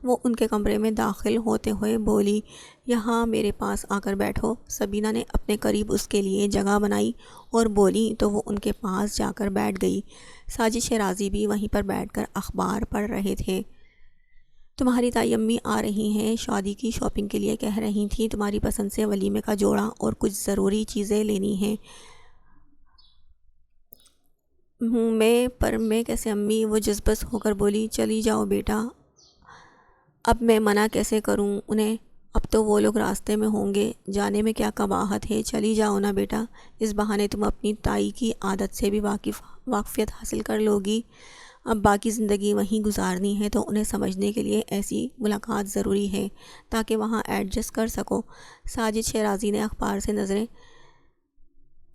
Speaker 1: وہ ان کے کمرے میں داخل ہوتے ہوئے بولی، یہاں میرے پاس آ کر بیٹھو۔ سبینہ نے اپنے قریب اس کے لیے جگہ بنائی اور بولی تو وہ ان کے پاس جا کر بیٹھ گئی۔ ساجد شیرازی بھی وہیں پر بیٹھ کر اخبار پڑھ رہے تھے۔ تمہاری تائی امی آ رہی ہیں، شادی کی شاپنگ کے لیے کہہ رہی تھیں، تمہاری پسند سے ولیمے کا جوڑا اور کچھ ضروری چیزیں لینی ہیں۔ میں کیسے امی؟ وہ جذبس ہو کر بولی، چلی جاؤ بیٹا، اب میں منع کیسے کروں انہیں؟ اب تو وہ لوگ راستے میں ہوں گے، جانے میں کیا قباحت ہے، چلی جاؤ نا بیٹا، اس بہانے تم اپنی تائی کی عادت سے بھی واقفیت حاصل کر لو گی۔ اب باقی زندگی وہیں گزارنی ہے تو انہیں سمجھنے کے لیے ایسی ملاقات ضروری ہے تاکہ وہاں ایڈجسٹ کر سکو۔ ساجد شیرازی نے اخبار سے نظریں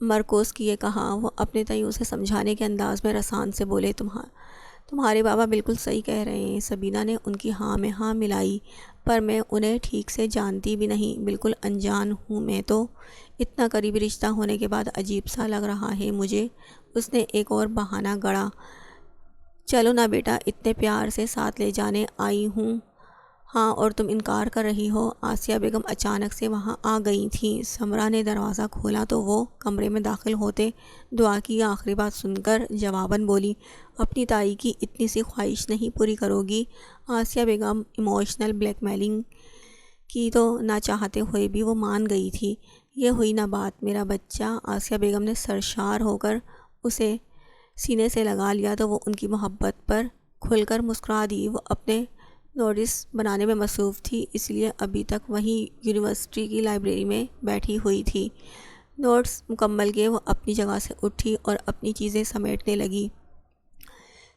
Speaker 1: مرکوز کیے کہا۔ وہ اپنے تئیں اسے سمجھانے کے انداز میں رسان سے بولے، تمہارے بابا بالکل صحیح کہہ رہے ہیں۔ سبینہ نے ان کی ہاں میں ہاں ملائی، پر میں انہیں ٹھیک سے جانتی بھی نہیں، بالکل انجان ہوں میں تو۔ اتنا قریبی رشتہ ہونے کے بعد عجیب سا لگ رہا ہے مجھے۔ اس نے ایک اور بہانہ گڑھا، چلو نا بیٹا، اتنے پیار سے ساتھ لے جانے آئی ہوں۔ ہاں، اور تم انکار کر رہی ہو؟ آسیہ بیگم اچانک سے وہاں آ گئی تھیں۔ سمرا نے دروازہ کھولا تو وہ کمرے میں داخل ہوتے دعا کی آخری بات سن کر جواباً بولی، اپنی تائی کی اتنی سی خواہش نہیں پوری کرو گی؟ آسیہ بیگم ایموشنل بلیک میلنگ کی تو نہ چاہتے ہوئے بھی وہ مان گئی تھی۔ یہ ہوئی نا بات میرا بچہ؟ آسیہ بیگم نے سرشار ہو کر اسے سینے سے لگا لیا تو وہ ان کی محبت پر کھل کر مسکرا دی۔ وہ اپنے نوٹس بنانے میں مصروف تھی، اس لیے ابھی تک وہیں یونیورسٹی کی لائبریری میں بیٹھی ہوئی تھی۔ نوٹس مکمل کیے وہ اپنی جگہ سے اٹھی اور اپنی چیزیں سمیٹنے لگی۔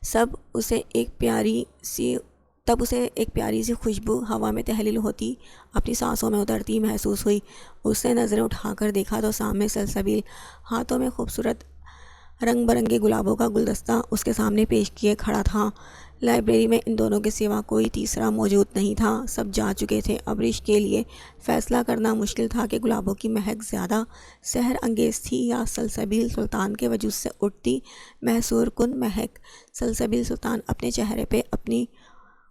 Speaker 1: تب اسے ایک پیاری سی خوشبو ہوا میں تحلیل ہوتی اپنی سانسوں میں اترتی محسوس ہوئی۔ اس نے نظریں اٹھا کر دیکھا تو سامنے سلسبیل ہاتھوں میں خوبصورت رنگ برنگے گلابوں کا گلدستہ اس کے سامنے پیش کیے کھڑا تھا۔ لائبریری میں ان دونوں کے سوا کوئی تیسرا موجود نہیں تھا، سب جا چکے تھے۔ عبرش کے لیے فیصلہ کرنا مشکل تھا کہ گلابوں کی مہک زیادہ سحر انگیز تھی یا سلسبیل سلطان کے وجود سے اٹھتی محصور کن مہک۔ سلسبیل سلطان اپنے چہرے پہ اپنی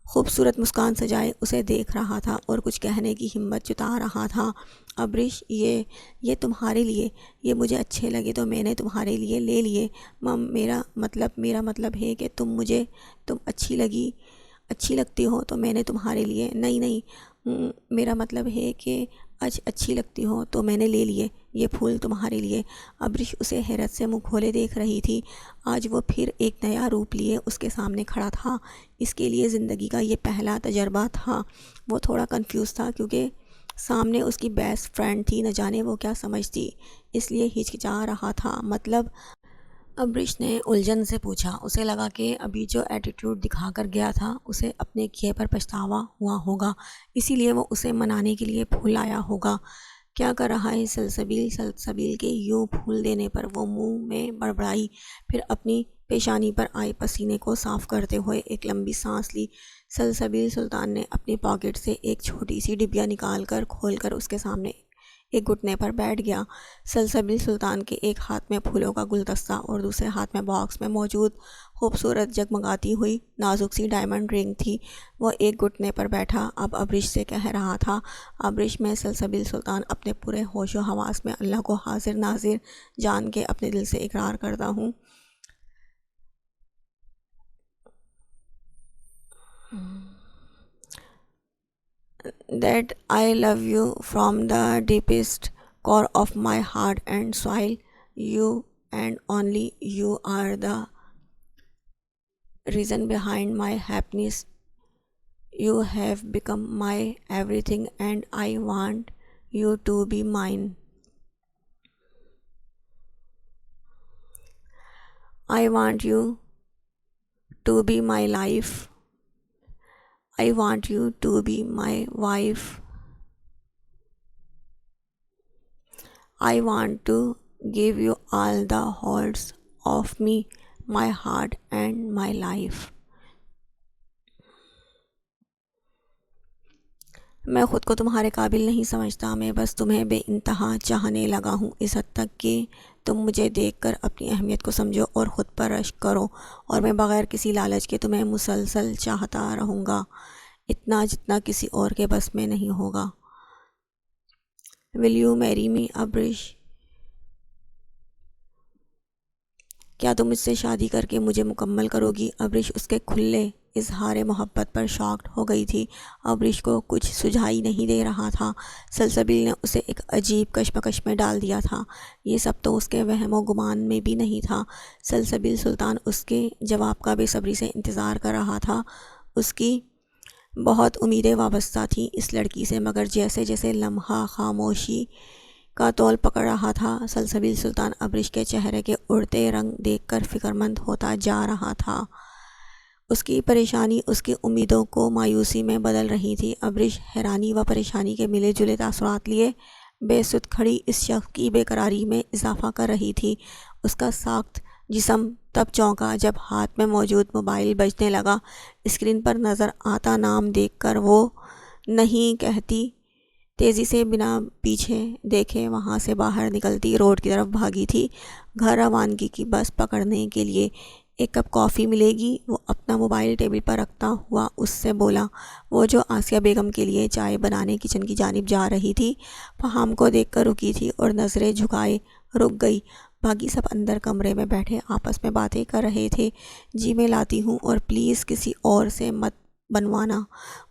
Speaker 1: خوبصورت مسکان سجائے اسے دیکھ رہا تھا اور کچھ کہنے کی ہمت جتا رہا تھا۔ عبرش، یہ تمہارے لیے، یہ مجھے اچھے لگے تو میں نے تمہارے لیے لے لیے۔ میرا مطلب ہے کہ تم اچھی لگتی ہو تو میں نے تمہارے لیے نہیں، میرا مطلب ہے کہ اچھی لگتی ہو تو میں نے لے لیے یہ پھول تمہارے لیے۔ عبرش اسے حیرت سے منہ کھولے دیکھ رہی تھی۔ آج وہ پھر ایک نیا روپ لیے اس کے سامنے کھڑا تھا۔ اس کے لیے زندگی کا یہ پہلا تجربہ تھا۔ وہ تھوڑا کنفیوز تھا کیونکہ سامنے اس کی بیسٹ فرینڈ تھی، نہ جانے وہ کیا سمجھتی، اس لیے ہچکچا رہا تھا۔ مطلب؟ عبرش نے الجھن سے پوچھا۔ اسے لگا کہ ابھی جو ایٹیٹیوڈ دکھا کر گیا تھا اسے اپنے کیے پر پچھتاوا ہوا ہوگا، اسی لیے وہ اسے منانے کے لیے پھول لایا ہوگا۔ کیا کر رہا ہے سلسبیل کے یوں پھول دینے پر وہ منہ میں بڑبڑائی، پھر اپنی پیشانی پر آئے پسینے کو صاف کرتے ہوئے ایک لمبی سانس لی۔ سلسبیل سلطان نے اپنی پاکٹ سے ایک چھوٹی سی ڈبیا نکال کر کھول کر اس کے سامنے ایک گھٹنے پر بیٹھ گیا۔ سلسبیل سلطان کے ایک ہاتھ میں پھولوں کا گلدستہ اور دوسرے ہاتھ میں باکس میں موجود خوبصورت جگمگاتی ہوئی نازک سی ڈائمنڈ رنگ تھی۔ وہ ایک گھٹنے پر بیٹھا اب عبرش سے کہہ رہا تھا، عبرش، میں سلسبیل سلطان اپنے پورے ہوش و حواس میں اللہ کو حاضر ناظر جان کے اپنے دل سے اقرار کرتا ہوں that I love you from the deepest core of my heart and soul. You and only you are the reason behind my happiness. You have become my everything and I want you to be mine. I want you to be my life. I want you to be my wife. I want to give you all the wholes of me, my heart and my life. میں خود کو تمہارے قابل نہیں سمجھتا، میں بس تمہیں بے انتہا چاہنے لگا ہوں، اس حد تک کہ تم مجھے دیکھ کر اپنی اہمیت کو سمجھو اور خود پر رشک کرو، اور میں بغیر کسی لالچ کے تمہیں مسلسل چاہتا رہوں گا، اتنا جتنا کسی اور کے بس میں نہیں ہوگا۔ ول یو میری می ابرش؟ کیا تم مجھ سے شادی کر کے مجھے مکمل کرو گی؟ ابرش اس کے کھلے اظہار محبت پر شاکڈ ہو گئی تھی۔ ابرش کو کچھ سجھائی نہیں دے رہا تھا۔ سلسبیل نے اسے ایک عجیب کشمکش میں ڈال دیا تھا۔ یہ سب تو اس کے وہم و گمان میں بھی نہیں تھا۔ سلسبیل سلطان اس کے جواب کا بے صبری سے انتظار کر رہا تھا۔ اس کی بہت امیدیں وابستہ تھیں اس لڑکی سے، مگر جیسے جیسے لمحہ خاموشی کا طول پکڑ رہا تھا، سلسبیل سلطان ابرش کے چہرے کے اڑتے رنگ دیکھ کر فکرمند ہوتا جا رہا تھا۔ اس کی پریشانی اس کی امیدوں کو مایوسی میں بدل رہی تھی۔ ابرش حیرانی و پریشانی کے ملے جلے تاثرات لیے بے سود کھڑی اس شخص کی بے قراری میں اضافہ کر رہی تھی۔ اس کا ساخت جسم تب چونکا جب ہاتھ میں موجود موبائل بجنے لگا۔ اسکرین پر نظر آتا نام دیکھ کر وہ نہیں کہتی تیزی سے بنا پیچھے دیکھے وہاں سے باہر نکلتی روڈ کی طرف بھاگی تھی، گھر روانگی کی بس پکڑنے کے لیے۔ ایک کپ کافی ملے گی؟ وہ اپنا موبائل ٹیبل پر رکھتا ہوا اس سے بولا، وہ جو آسیہ بیگم کے لیے چائے بنانے کچن کی جانب جا رہی تھی۔ فہام کو دیکھ کر رکی تھی اور نظریں جھکائے رک گئی۔ باقی سب اندر کمرے میں بیٹھے آپس میں باتیں کر رہے تھے۔ جی میں لاتی ہوں، اور پلیز کسی اور سے مت بنوانا۔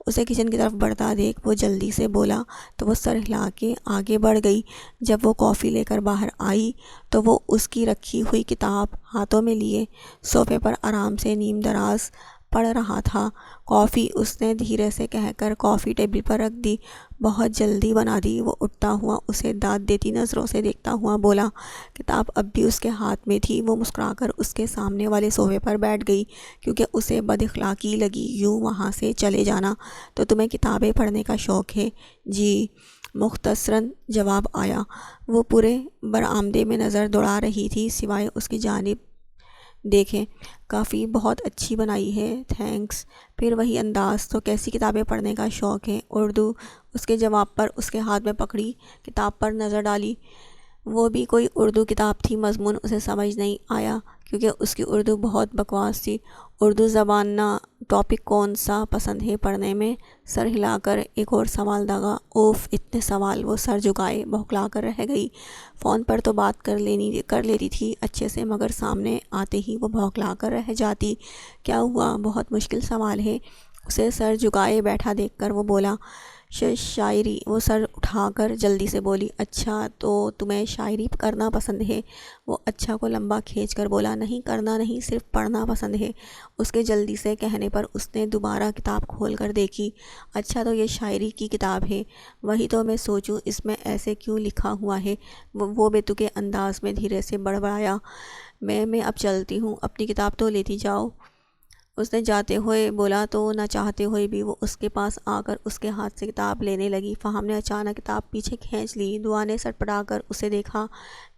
Speaker 1: اسے کچن کی طرف بڑھتا دیکھ وہ جلدی سے بولا تو وہ سر ہلا کے آگے بڑھ گئی۔ جب وہ کافی لے کر باہر آئی تو وہ اس کی رکھی ہوئی کتاب ہاتھوں میں لیے صوفے پر آرام سے نیم دراز پڑھ رہا تھا۔ کافی، اس نے دھیرے سے کہہ کر کافی ٹیبل پر رکھ دی۔ بہت جلدی بنا دی۔ وہ اٹھتا ہوا اسے داد دیتی نظروں سے دیکھتا ہوا بولا۔ کتاب اب بھی اس کے ہاتھ میں تھی۔ وہ مسکرا کر اس کے سامنے والے صوفے پر بیٹھ گئی کیونکہ اسے بد اخلاقی لگی یوں وہاں سے چلے جانا۔ تو تمہیں کتابیں پڑھنے کا شوق ہے؟ جی، مختصراً جواب آیا۔ وہ پورے برآمدے میں نظر دوڑا رہی تھی سوائے اس کی جانب دیکھے۔ کافی بہت اچھی بنائی ہے، تھینکس۔ پھر وہی انداز، تو کیسی کتابیں پڑھنے کا شوق ہے؟ اردو۔ اس کے جواب پر اس کے ہاتھ میں پکڑی کتاب پر نظر ڈالی۔ وہ بھی کوئی اردو کتاب تھی، مضمون اسے سمجھ نہیں آیا کیونکہ اس کی اردو بہت بکواس تھی۔ اردو زبان نہ ٹاپک کون سا پسند ہے پڑھنے میں؟ سر ہلا کر ایک اور سوال داغا۔ اوف، اتنے سوال! وہ سر جھکائے بوکھلا کر رہ گئی۔ فون پر تو بات کر لیتی تھی اچھے سے، مگر سامنے آتے ہی وہ بوکھلا کر رہ جاتی۔ کیا ہوا؟ بہت مشکل سوال ہے۔ اسے سر جھکائے بیٹھا دیکھ کر وہ بولا، شاعری۔ وہ سر اٹھا کر جلدی سے بولی، اچھا تو تمہیں شاعری کرنا پسند ہے؟ وہ اچھا کو لمبا کھینچ کر بولا، نہیں، کرنا نہیں، صرف پڑھنا پسند ہے۔ اس کے جلدی سے کہنے پر اس نے دوبارہ کتاب کھول کر دیکھی۔ اچھا تو یہ شاعری کی کتاب ہے؟ وہی تو میں سوچوں اس میں ایسے کیوں لکھا ہوا ہے؟ وہ بے تکے انداز میں دھیرے سے بڑبڑایا، میں اب چلتی ہوں، اپنی کتاب تو لیتی جاؤ۔ اس نے جاتے ہوئے بولا تو نہ چاہتے ہوئے بھی وہ اس کے پاس آ کر اس کے ہاتھ سے کتاب لینے لگی۔ فہم نے اچانک کتاب پیچھے کھینچ لی۔ دعا نے سٹپٹا کر اسے دیکھا۔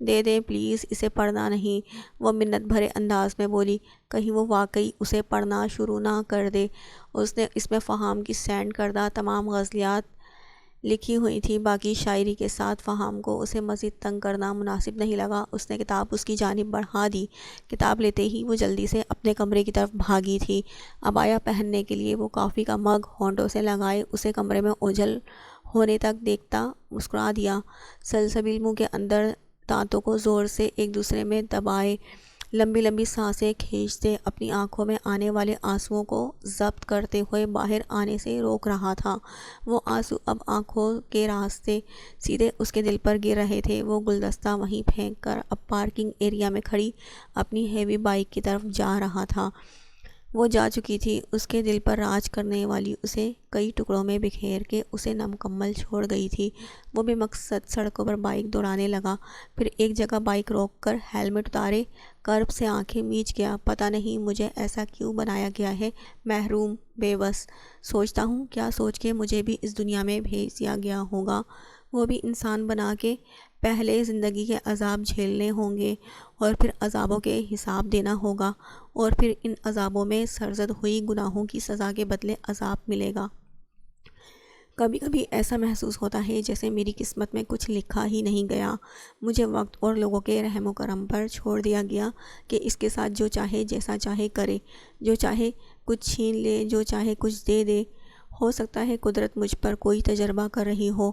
Speaker 1: دے دیں پلیز، اسے پڑھنا نہیں، وہ منت بھرے انداز میں بولی، کہیں وہ واقعی اسے پڑھنا شروع نہ کر دے۔ اس نے اس میں فہم کی سینڈ کردہ تمام غزلیات لکھی ہوئی تھی۔ باقی شاعری کے ساتھ فہم کو اسے مزید تنگ کرنا مناسب نہیں لگا۔ اس نے کتاب اس کی جانب بڑھا دی۔ کتاب لیتے ہی وہ جلدی سے اپنے کمرے کی طرف بھاگی تھی۔ عبایا پہننے کے لیے وہ کافی کا مگ ہونٹوں سے لگائے اسے کمرے میں اوجھل ہونے تک دیکھتا مسکرا دیا۔ سلسبیل منہ کے اندر دانتوں کو زور سے ایک دوسرے میں دبائے لمبی لمبی سانسیں کھینچتے اپنی آنکھوں میں آنے والے آنسوؤں کو ضبط کرتے ہوئے باہر آنے سے روک رہا تھا۔ وہ آنسو اب آنکھوں کے راستے سیدھے اس کے دل پر گر رہے تھے۔ وہ گلدستہ وہیں پھینک کر اب پارکنگ ایریا میں کھڑی اپنی ہیوی بائک کی طرف جا رہا تھا۔ وہ جا چکی تھی، اس کے دل پر راج کرنے والی اسے کئی ٹکڑوں میں بکھیر کے اسے نامکمل چھوڑ گئی تھی۔ وہ بے مقصد سڑکوں پر بائک دوڑانے لگا، پھر ایک جگہ بائک روک کر ہیلمٹ اتارے کرب سے آنکھیں میچ گیا۔ پتہ نہیں مجھے ایسا کیوں بنایا گیا ہے، محروم، بے بس۔ سوچتا ہوں کیا سوچ کے مجھے بھی اس دنیا میں بھیج دیا گیا ہوگا، وہ بھی انسان بنا کے۔ پہلے زندگی کے عذاب جھیلنے ہوں گے اور پھر عذابوں کے حساب دینا ہوگا، اور پھر ان عذابوں میں سرزد ہوئی گناہوں کی سزا کے بدلے عذاب ملے گا۔ کبھی کبھی ایسا محسوس ہوتا ہے جیسے میری قسمت میں کچھ لکھا ہی نہیں گیا، مجھے وقت اور لوگوں کے رحم و کرم پر چھوڑ دیا گیا کہ اس کے ساتھ جو چاہے جیسا چاہے کرے، جو چاہے کچھ چھین لے، جو چاہے کچھ دے دے۔ ہو سکتا ہے قدرت مجھ پر کوئی تجربہ کر رہی ہو،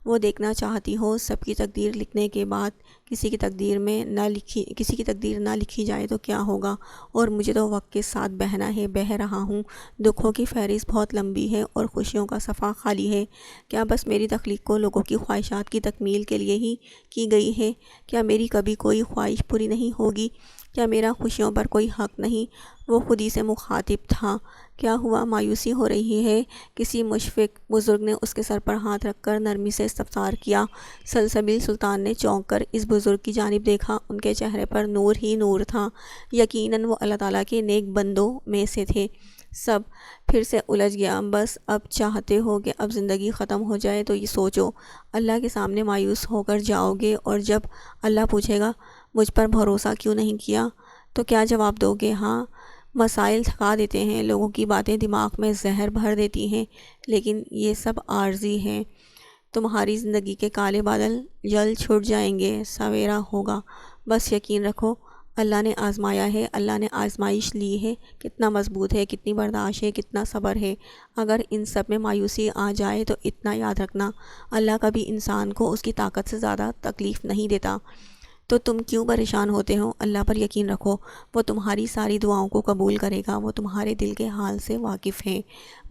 Speaker 1: وہ دیکھنا چاہتی ہو سب کی تقدیر لکھنے کے بعد کسی کی تقدیر نہ لکھی جائے تو کیا ہوگا۔ اور مجھے تو وقت کے ساتھ بہنا ہے، بہہ رہا ہوں۔ دکھوں کی فہرست بہت لمبی ہے اور خوشیوں کا صفحہ خالی ہے۔ کیا بس میری تخلیق کو لوگوں کی خواہشات کی تکمیل کے لیے ہی کی گئی ہے؟ کیا میری کبھی کوئی خواہش پوری نہیں ہوگی؟ کیا میرا خوشیوں پر کوئی حق نہیں؟ وہ خود ہی سے مخاطب تھا۔ کیا ہوا؟ مایوسی ہو رہی ہے؟ کسی مشفق بزرگ نے اس کے سر پر ہاتھ رکھ کر نرمی سے استفسار کیا۔ سلسبیل سلطان نے چونک کر اس بزرگ کی جانب دیکھا۔ ان کے چہرے پر نور ہی نور تھا۔ یقیناً وہ اللہ تعالیٰ کے نیک بندوں میں سے تھے۔ سب پھر سے الجھ گیا۔ بس اب چاہتے ہو کہ اب زندگی ختم ہو جائے تو یہ سوچو، اللہ کے سامنے مایوس ہو کر جاؤ گے، اور جب اللہ پوچھے گا مجھ پر بھروسہ کیوں نہیں کیا تو کیا جواب دو گے؟ ہاں، مسائل تھکا دیتے ہیں، لوگوں کی باتیں دماغ میں زہر بھر دیتی ہیں، لیکن یہ سب عارضی ہیں۔ تمہاری زندگی کے کالے بادل جلد چھٹ جائیں گے، سویرا ہوگا۔ بس یقین رکھو، اللہ نے آزمایا ہے، اللہ نے آزمائش لی ہے۔ کتنا مضبوط ہے، کتنی برداشت ہے، کتنا صبر ہے۔ اگر ان سب میں مایوسی آ جائے تو اتنا یاد رکھنا، اللہ کبھی انسان کو اس کی طاقت سے زیادہ تکلیف نہیں دیتا۔ تو تم کیوں پریشان ہوتے ہو؟ اللہ پر یقین رکھو، وہ تمہاری ساری دعاؤں کو قبول کرے گا۔ وہ تمہارے دل کے حال سے واقف ہے،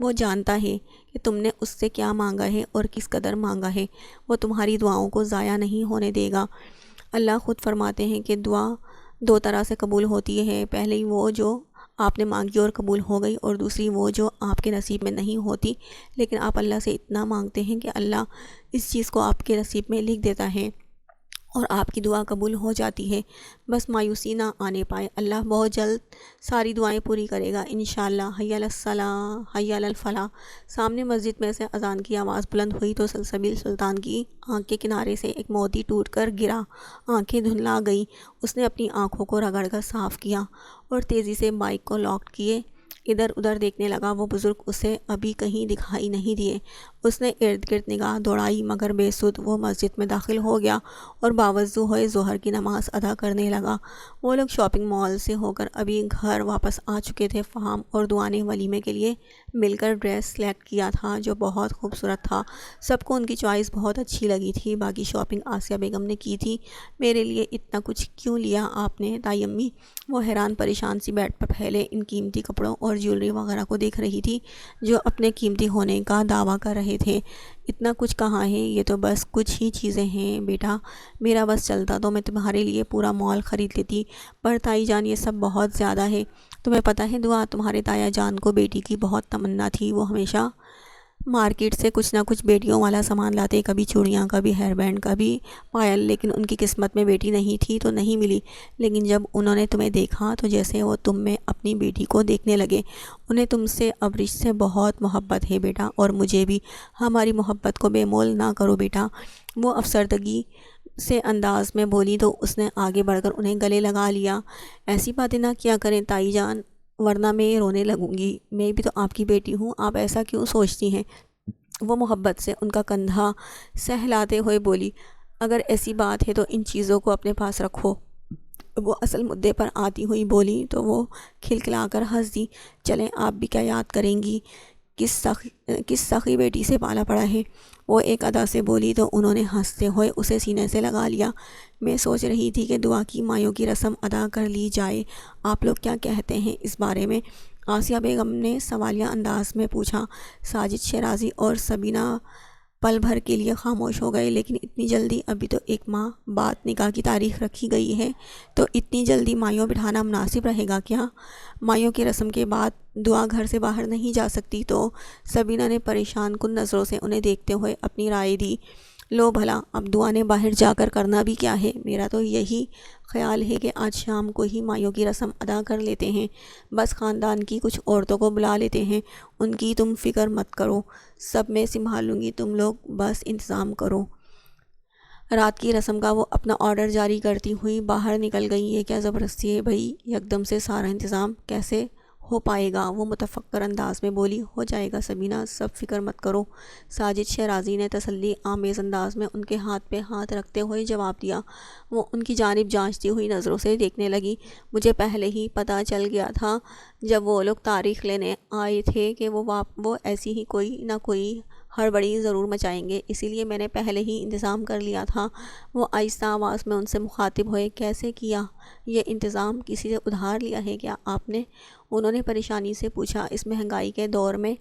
Speaker 1: وہ جانتا ہے کہ تم نے اس سے کیا مانگا ہے اور کس قدر مانگا ہے۔ وہ تمہاری دعاؤں کو ضائع نہیں ہونے دے گا۔ اللہ خود فرماتے ہیں کہ دعا دو طرح سے قبول ہوتی ہے، پہلی وہ جو آپ نے مانگی اور قبول ہو گئی، اور دوسری وہ جو آپ کے نصیب میں نہیں ہوتی، لیکن آپ اللہ سے اتنا مانگتے ہیں کہ اللہ اس چیز کو آپ کے نصیب میں لکھ دیتا ہے اور آپ کی دعا قبول ہو جاتی ہے۔ بس مایوسی نہ آنے پائے، اللہ بہت جلد ساری دعائیں پوری کرے گا انشاءاللہ۔ حی علی الصلاۃ، حی علی الفلاح۔ سامنے مسجد میں سے اذان کی آواز بلند ہوئی تو سلسبیل سلطان کی آنکھ کے کنارے سے ایک موتی ٹوٹ کر گرا۔ آنکھیں دھندلا گئیں۔ اس نے اپنی آنکھوں کو رگڑ کر صاف کیا اور تیزی سے بائک کو لاک کیے ادھر ادھر دیکھنے لگا۔ وہ بزرگ اسے ابھی کہیں دکھائی نہیں دیے۔ اس نے ارد گرد نگاہ دوڑائی مگر بے سود۔ وہ مسجد میں داخل ہو گیا اور باوضو ہوئے ظہر کی نماز ادا کرنے لگا۔ وہ لوگ شاپنگ مال سے ہو کر ابھی گھر واپس آ چکے تھے۔ فہام اور دعا نے ولیمے کے لیے مل کر ڈریس سلیکٹ کیا تھا جو بہت خوبصورت تھا۔ سب کو ان کی چوائس بہت اچھی لگی تھی۔ باقی شاپنگ آسیہ بیگم نے کی تھی۔ میرے لیے اتنا کچھ کیوں لیا آپ نے تائی امی؟ وہ حیران پریشان سی بیڈ پر پھیلے ان قیمتی کپڑوں اور جیولری وغیرہ کو دیکھ رہی تھی جو اپنے قیمتی ہونے کا دعویٰ کر رہے تھے۔ اتنا کچھ کہاں ہے، یہ تو بس کچھ ہی چیزیں ہیں بیٹا۔ میرا بس چلتا تو میں تمہارے لیے پورا مال خرید لیتی، پر تائی جان یہ سب بہت زیادہ ہے۔ تمہیں پتہ ہے دعا، تمہارے تایا جان کو بیٹی کی بہت تمنا تھی۔ وہ ہمیشہ مارکیٹ سے کچھ نہ کچھ بیٹیوں والا سامان لاتے، کبھی چوڑیاں، کبھی ہیئر بینڈ، کبھی پائل، لیکن ان کی قسمت میں بیٹی نہیں تھی تو نہیں ملی۔ لیکن جب انہوں نے تمہیں دیکھا تو جیسے وہ تم میں اپنی بیٹی کو دیکھنے لگے۔ انہیں تم سے اب رشتے سے بہت محبت ہے بیٹا، اور مجھے بھی۔ ہماری محبت کو بے مول نہ کرو بیٹا۔ وہ افسردگی سے انداز میں بولی تو اس نے آگے بڑھ کر انہیں گلے لگا لیا۔ ایسی باتیں نہ کیا کریں تائی جان، ورنہ میں رونے لگوں گی۔ میں بھی تو آپ کی بیٹی ہوں، آپ ایسا کیوں سوچتی ہیں؟ وہ محبت سے ان کا کندھا سہلاتے ہوئے بولی۔ اگر ایسی بات ہے تو ان چیزوں کو اپنے پاس رکھو۔ وہ اصل مدعے پر آتی ہوئی بولی تو وہ کھلکھلا کر ہنس دی۔ چلیں، آپ بھی کیا یاد کریں گی، کس سخی بیٹی سے پالا پڑا ہے؟ وہ ایک ادا سے بولی تو انہوں نے ہنستے ہوئے اسے سینے سے لگا لیا۔ میں سوچ رہی تھی کہ دعا کی مایوں کی رسم ادا کر لی جائے، آپ لوگ کیا کہتے ہیں اس بارے میں؟ آسیہ بیگم نے سوالیہ انداز میں پوچھا۔ ساجد شیرازی اور سبینہ پل بھر کے لیے خاموش ہو گئے۔ لیکن اتنی جلدی؟ ابھی تو ایک ماہ بعد نکاح کی تاریخ رکھی گئی ہے، تو اتنی جلدی مایوں بٹھانا مناسب رہے گا کیا؟ مایوں کی رسم کے بعد دعا گھر سے باہر نہیں جا سکتی تو؟ سبینہ نے پریشان کن نظروں سے انہیں دیکھتے ہوئے اپنی رائے دی۔ لو بھلا، اب دعا نے باہر جا کر کرنا بھی کیا ہے؟ میرا تو یہی خیال ہے کہ آج شام کو ہی مایوں کی رسم ادا کر لیتے ہیں۔ بس خاندان کی کچھ عورتوں کو بلا لیتے ہیں، ان کی تم فکر مت کرو، سب میں سنبھال لوں گی، تم لوگ بس انتظام کرو۔ رات کی رسم کا وہ اپنا آرڈر جاری کرتی ہوئی باہر نکل گئی۔ یہ کیا زبردستی ہے بھئی، یکدم سے سارا انتظام کیسے ہو پائے گا، وہ متفکر انداز میں بولی۔ ہو جائے گا سبینہ، سب فکر مت کرو، ساجد شیرازی نے تسلی آمیز انداز میں ان کے ہاتھ پہ ہاتھ رکھتے ہوئے جواب دیا۔ وہ ان کی جانب جانچتی ہوئی نظروں سے دیکھنے لگی۔ مجھے پہلے ہی پتہ چل گیا تھا جب وہ لوگ تاریخ لینے آئے تھے کہ وہ ایسی ہی کوئی نہ کوئی ہڑبڑی ضرور مچائیں گے، اسی لیے میں نے پہلے ہی انتظام کر لیا تھا۔ وہ آہستہ آواز میں ان سے مخاطب ہوئے۔ کیسے کیا یہ انتظام؟ کسی سے ادھار لیا ہے کیا آپ نے؟ انہوں نے پریشانی سے پوچھا۔ اس مہنگائی کے دور میں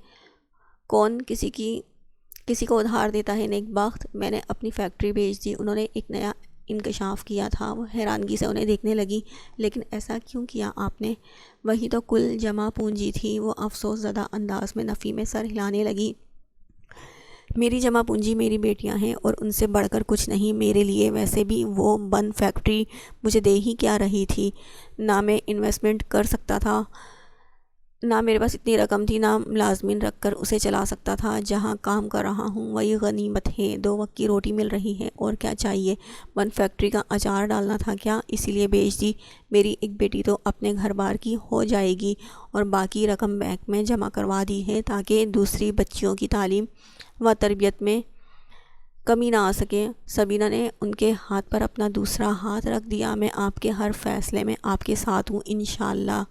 Speaker 1: کون کسی کو ادھار دیتا ہے نیک بخت؟ میں نے اپنی فیکٹری بیچ دی، انہوں نے ایک نیا انکشاف کیا تھا۔ وہ حیرانگی سے انہیں دیکھنے لگی۔ لیکن ایسا کیوں کیا آپ نے؟ وہی تو کل جمع پونجی تھی، وہ افسوس زدہ انداز میں نفی میں سر ہلانے لگی۔ میری جمع پونجی میری بیٹیاں ہیں اور ان سے بڑھ کر کچھ نہیں میرے لیے۔ ویسے بھی وہ بند فیکٹری مجھے دے ہی کیا رہی تھی؟ نہ میں انویسٹمنٹ کر سکتا تھا، نہ میرے پاس اتنی رقم تھی، نہ ملازمین رکھ کر اسے چلا سکتا تھا۔ جہاں کام کر رہا ہوں وہی غنیمت ہے، 2 وقت کی روٹی مل رہی ہے، اور کیا چاہیے؟ بند فیکٹری کا اچار ڈالنا تھا کیا؟ اسی لیے بیچ دی۔ میری ایک بیٹی تو اپنے گھر بار کی ہو جائے گی، اور باقی رقم بینک میں جمع کروا دی ہے تاکہ دوسری بچیوں کی تعلیم و تربیت میں کمی نہ آ سکے۔ سبینہ نے ان کے ہاتھ پر اپنا دوسرا ہاتھ رکھ دیا۔ میں آپ کے ہر فیصلے میں آپ کے ساتھ ہوں انشاءاللہ،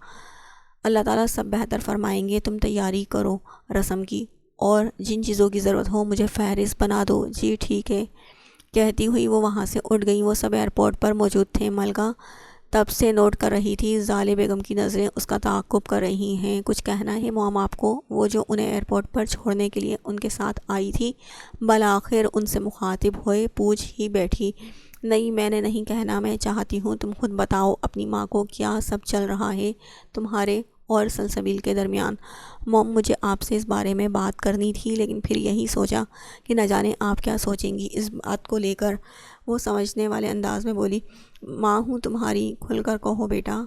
Speaker 1: اللہ تعالیٰ سب بہتر فرمائیں گے۔ تم تیاری کرو رسم کی، اور جن چیزوں کی ضرورت ہو مجھے فہرست بنا دو۔ جی ٹھیک ہے، کہتی ہوئی وہ وہاں سے اٹھ گئیں۔ وہ سب ایئرپورٹ پر موجود تھے۔ ملکہ تب سے نوٹ کر رہی تھی، زالے بیگم کی نظریں اس کا تعاقب کر رہی ہیں۔ کچھ کہنا ہے موم آپ کو؟ وہ جو انہیں ایئرپورٹ پر چھوڑنے کے لیے ان کے ساتھ آئی تھی بالآخر ان سے مخاطب ہوئے پوچھ ہی بیٹھی۔ نہیں، میں نے نہیں کہنا، میں چاہتی ہوں تم خود بتاؤ اپنی ماں کو کیا سب چل رہا ہے تمہارے اور سلسبیل کے درمیان۔ موم مجھے آپ سے اس بارے میں بات کرنی تھی، لیکن پھر یہی سوچا کہ نہ جانے آپ کیا سوچیں گی اس بات کو لے کر۔ وہ سمجھنے والے انداز میں بولی۔ ماں ہوں تمہاری، کھل کر کہو بیٹا،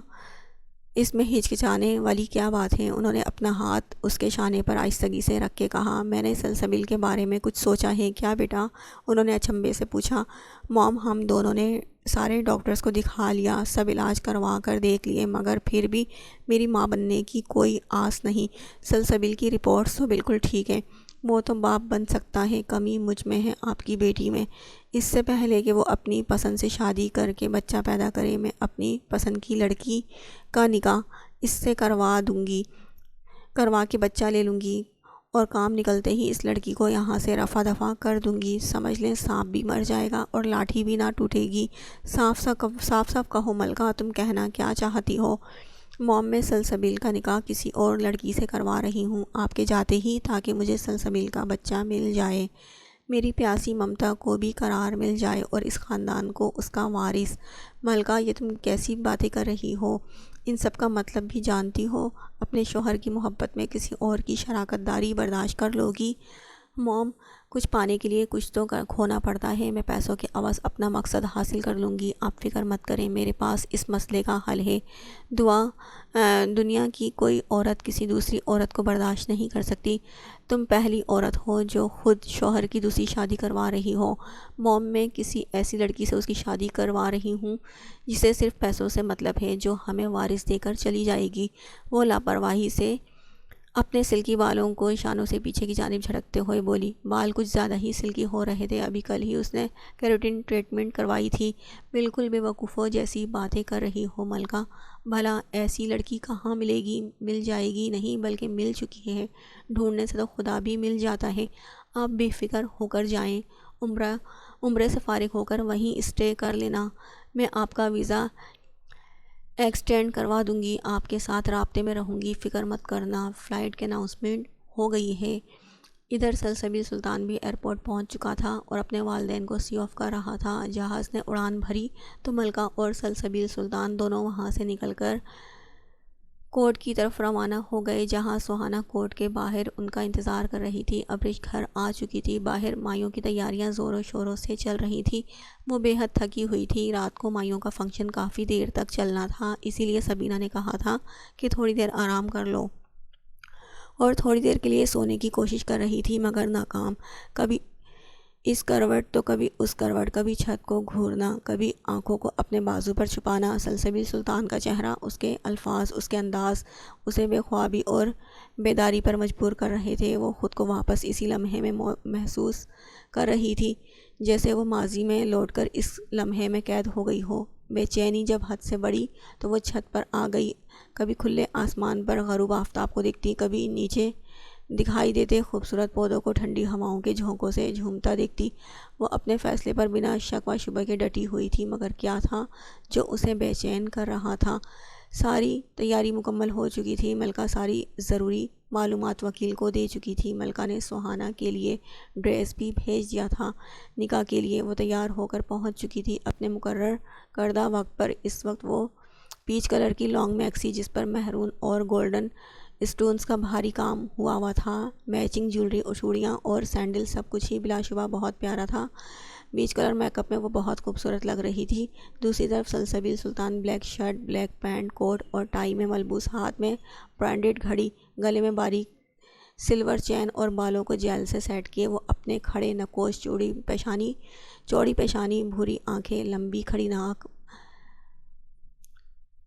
Speaker 1: اس میں ہچکچانے والی کیا بات ہے؟ انہوں نے اپنا ہاتھ اس کے شانے پر آہستگی سے رکھ کے کہا۔ میں نے سلسبیل کے بارے میں کچھ سوچا ہے کیا بیٹا؟ انہوں نے اچنبھے سے پوچھا۔ موم ہم دونوں نے سارے ڈاکٹرز کو دکھا لیا، سب علاج کروا کر دیکھ لیے، مگر پھر بھی میری ماں بننے کی کوئی آس نہیں۔ سلسبیل کی رپورٹس تو بالکل ٹھیک ہے، وہ تو باپ بن سکتا ہے، کمی مجھ میں ہے، آپ کی بیٹی میں۔ اس سے پہلے کہ وہ اپنی پسند سے شادی کر کے بچہ پیدا کرے، میں اپنی پسند کی لڑکی کا نکاح اس سے کروا کے بچہ لے لوں گی، اور کام نکلتے ہی اس لڑکی کو یہاں سے رفع دفع کر دوں گی۔ سمجھ لیں سانپ بھی مر جائے گا اور لاٹھی بھی نہ ٹوٹے گی۔ صاف صاف کہو ملکہ، تم کہنا کیا چاہتی ہو؟ موم میں سلسبیل کا نکاح کسی اور لڑکی سے کروا رہی ہوں آپ کے جاتے ہی، تاکہ مجھے سلسبیل کا بچہ مل جائے، میری پیاسی ممتا کو بھی قرار مل جائے، اور اس خاندان کو اس کا وارث۔ ملکہ یہ تم کیسی باتیں کر رہی ہو؟ ان سب کا مطلب بھی جانتی ہو؟ اپنے شوہر کی محبت میں کسی اور کی شراکت داری برداشت کر لوگی؟ موم کچھ پانے کے لیے کچھ تو کھونا پڑتا ہے، میں پیسوں کے عوض اپنا مقصد حاصل کر لوں گی، آپ فکر مت کریں، میرے پاس اس مسئلے کا حل ہے۔ دنیا کی کوئی عورت کسی دوسری عورت کو برداشت نہیں کر سکتی، تم پہلی عورت ہو جو خود شوہر کی دوسری شادی کروا رہی ہو۔ موم میں کسی ایسی لڑکی سے اس کی شادی کروا رہی ہوں جسے صرف پیسوں سے مطلب ہے، جو ہمیں وارث دے کر چلی جائے گی۔ وہ لاپرواہی سے اپنے سلکی بالوں کو شانوں سے پیچھے کی جانب جھٹکتے ہوئے بولی۔ بال کچھ زیادہ ہی سلکی ہو رہے تھے، ابھی کل ہی اس نے کیراٹن ٹریٹمنٹ کروائی تھی۔ بالکل بے وقوفوں جیسی باتیں کر رہی ہو ملکہ، بھلا ایسی لڑکی کہاں ملے گی؟ مل جائے گی نہیں بلکہ مل چکی ہے، ڈھونڈنے سے تو خدا بھی مل جاتا ہے۔ آپ بے فکر ہو کر جائیں، عمرے سے فارغ ہو کر وہیں اسٹے کر لینا، میں آپ کا ویزا ایکسٹینڈ کروا دوں گی، آپ کے ساتھ رابطے میں رہوں گی، فکر مت کرنا۔ فلائٹ کے اناؤنسمنٹ ہو گئی ہے۔ ادھر سلسبیل سلطان بھی ایئرپورٹ پہنچ چکا تھا اور اپنے والدین کو سی آف کر رہا تھا۔ جہاز نے اڑان بھری تو ملکہ اور سلسبیل سلطان دونوں وہاں سے نکل کر کورٹ کی طرف روانہ ہو گئے، جہاں سہانا کورٹ کے باہر ان کا انتظار کر رہی تھی۔ ابرش گھر آ چکی تھی، باہر مائیوں کی تیاریاں زور و شوروں سے چل رہی تھی۔ وہ بے حد تھکی ہوئی تھی، رات کو مائیوں کا فنکشن کافی دیر تک چلنا تھا، اسی لیے سبینہ نے کہا تھا کہ تھوڑی دیر آرام کر لو، اور تھوڑی دیر کے لیے سونے کی کوشش کر رہی تھی مگر ناکام۔ کبھی اس کروٹ تو کبھی اس کروٹ، کبھی چھت کو گھورنا، کبھی آنکھوں کو اپنے بازو پر چھپانا۔ سلسبیل سلطان کا چہرہ، اس کے الفاظ، اس کے انداز اسے بے خوابی اور بیداری پر مجبور کر رہے تھے۔ وہ خود کو واپس اسی لمحے میں محسوس کر رہی تھی، جیسے وہ ماضی میں لوٹ کر اس لمحے میں قید ہو گئی ہو۔ بے چینی جب حد سے بڑھی تو وہ چھت پر آ گئی، کبھی کھلے آسمان پر غروب آفتاب کو دیکھتی، کبھی نیچے دکھائی دیتے خوبصورت پودوں کو ٹھنڈی ہواؤں کے جھونکوں سے جھومتا دیکھتی۔ وہ اپنے فیصلے پر بنا شک و شبہ کے ڈٹی ہوئی تھی، مگر کیا تھا جو اسے بے چین کر رہا تھا؟ ساری تیاری مکمل ہو چکی تھی۔ ملکہ ساری ضروری معلومات وکیل کو دے چکی تھی۔ ملکہ نے سہانا کے لیے ڈریس بھی بھیج دیا تھا۔ نکاح کے لیے وہ تیار ہو کر پہنچ چکی تھی اپنے مقرر کردہ وقت پر۔ اس وقت وہ پیچ کلر کی لانگ میکسی، جس پر میہرون اور گولڈن اسٹونز کا بھاری کام ہوا تھا، میچنگ جیولری اور چوڑیاں اور سینڈل، سب کچھ ہی بلا شبہ بہت پیارا تھا۔ بیچ کلر میک اپ میں وہ بہت خوبصورت لگ رہی تھی۔ دوسری طرف سلسبیل سلطان بلیک شرٹ، بلیک پینٹ، کوٹ اور ٹائی میں ملبوس، ہاتھ میں برانڈڈ گھڑی، گلے میں باریک سلور چین اور بالوں کو جیل سے سیٹ کیے وہ اپنے کھڑے نکوش چوڑی پیشانی، بھوری آنکھیں، لمبی کھڑی ناک،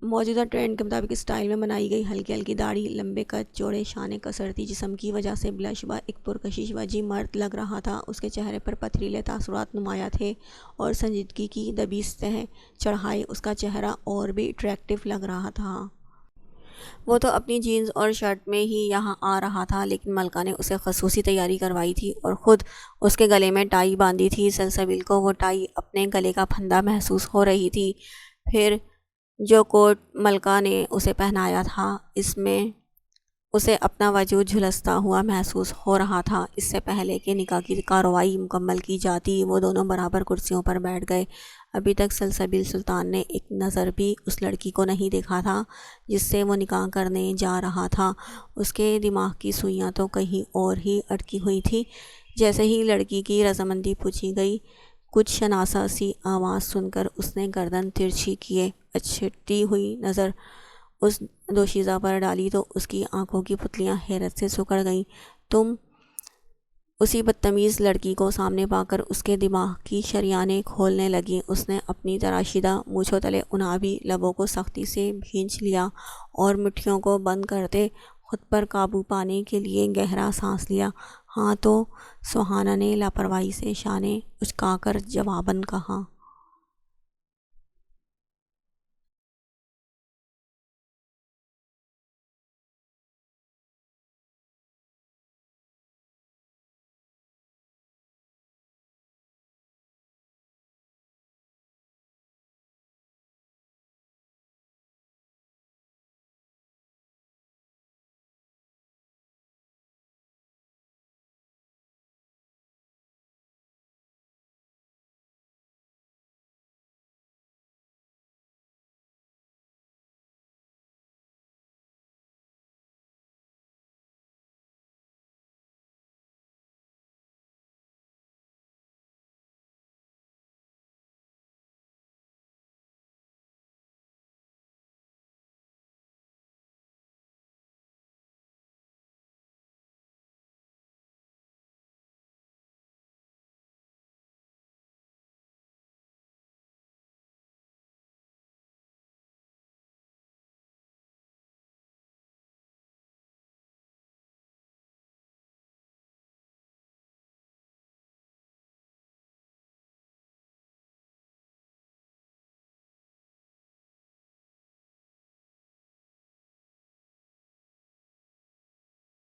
Speaker 1: موجودہ ٹرینڈ کے مطابق اسٹائل میں بنائی گئی ہلکی ہلکی داڑھی، لمبے قد، چوڑے شانے، کسرتی جسم کی وجہ سے بلا شبہ ایک پرکشش وجیح مرد لگ رہا تھا۔ اس کے چہرے پر پتھریلے تاثرات نمایاں تھے اور سنجیدگی کی دبی سطح چڑھائے اس کا چہرہ اور بھی اٹریکٹیو لگ رہا تھا۔ وہ تو اپنی جینز اور شرٹ میں ہی یہاں آ رہا تھا، لیکن ملکہ نے اسے خصوصی تیاری کروائی تھی اور خود اس کے گلے میں ٹائی باندھی تھی۔ سلسبیل کو وہ ٹائی اپنے گلے کا پھندا محسوس ہو رہی تھی۔ پھر جو کوٹ ملکہ نے اسے پہنایا تھا، اس میں اسے اپنا وجود جھلستا ہوا محسوس ہو رہا تھا۔ اس سے پہلے کہ نکاح کی کارروائی مکمل کی جاتی، وہ دونوں برابر کرسیوں پر بیٹھ گئے۔ ابھی تک سلسبیل سلطان نے ایک نظر بھی اس لڑکی کو نہیں دیکھا تھا جس سے وہ نکاح کرنے جا رہا تھا۔ اس کے دماغ کی سوئیاں تو کہیں اور ہی اٹکی ہوئی تھیں۔ جیسے ہی لڑکی کی رضامندی پوچھی گئی، کچھ شناسا سی آواز سن کر اس نے گردن ترچھی کیے اچھلتی ہوئی نظر اس دوشیزہ پر ڈالی تو اس کی آنکھوں کی پتلیاں حیرت سے سکڑ گئیں۔ تم؟ اسی بدتمیز لڑکی کو سامنے پا کر اس کے دماغ کی شریانیں کھولنے لگیں۔ اس نے اپنی تراشیدہ مونچھوں تلے انابی لبوں کو سختی سے بھینچ لیا اور مٹھیوں کو بند کرتے خود پر قابو پانے کے لیے گہرا سانس لیا۔ ہاں تو؟ سہانا نے لاپرواہی سے شانے اچکا کر جواباً کہا۔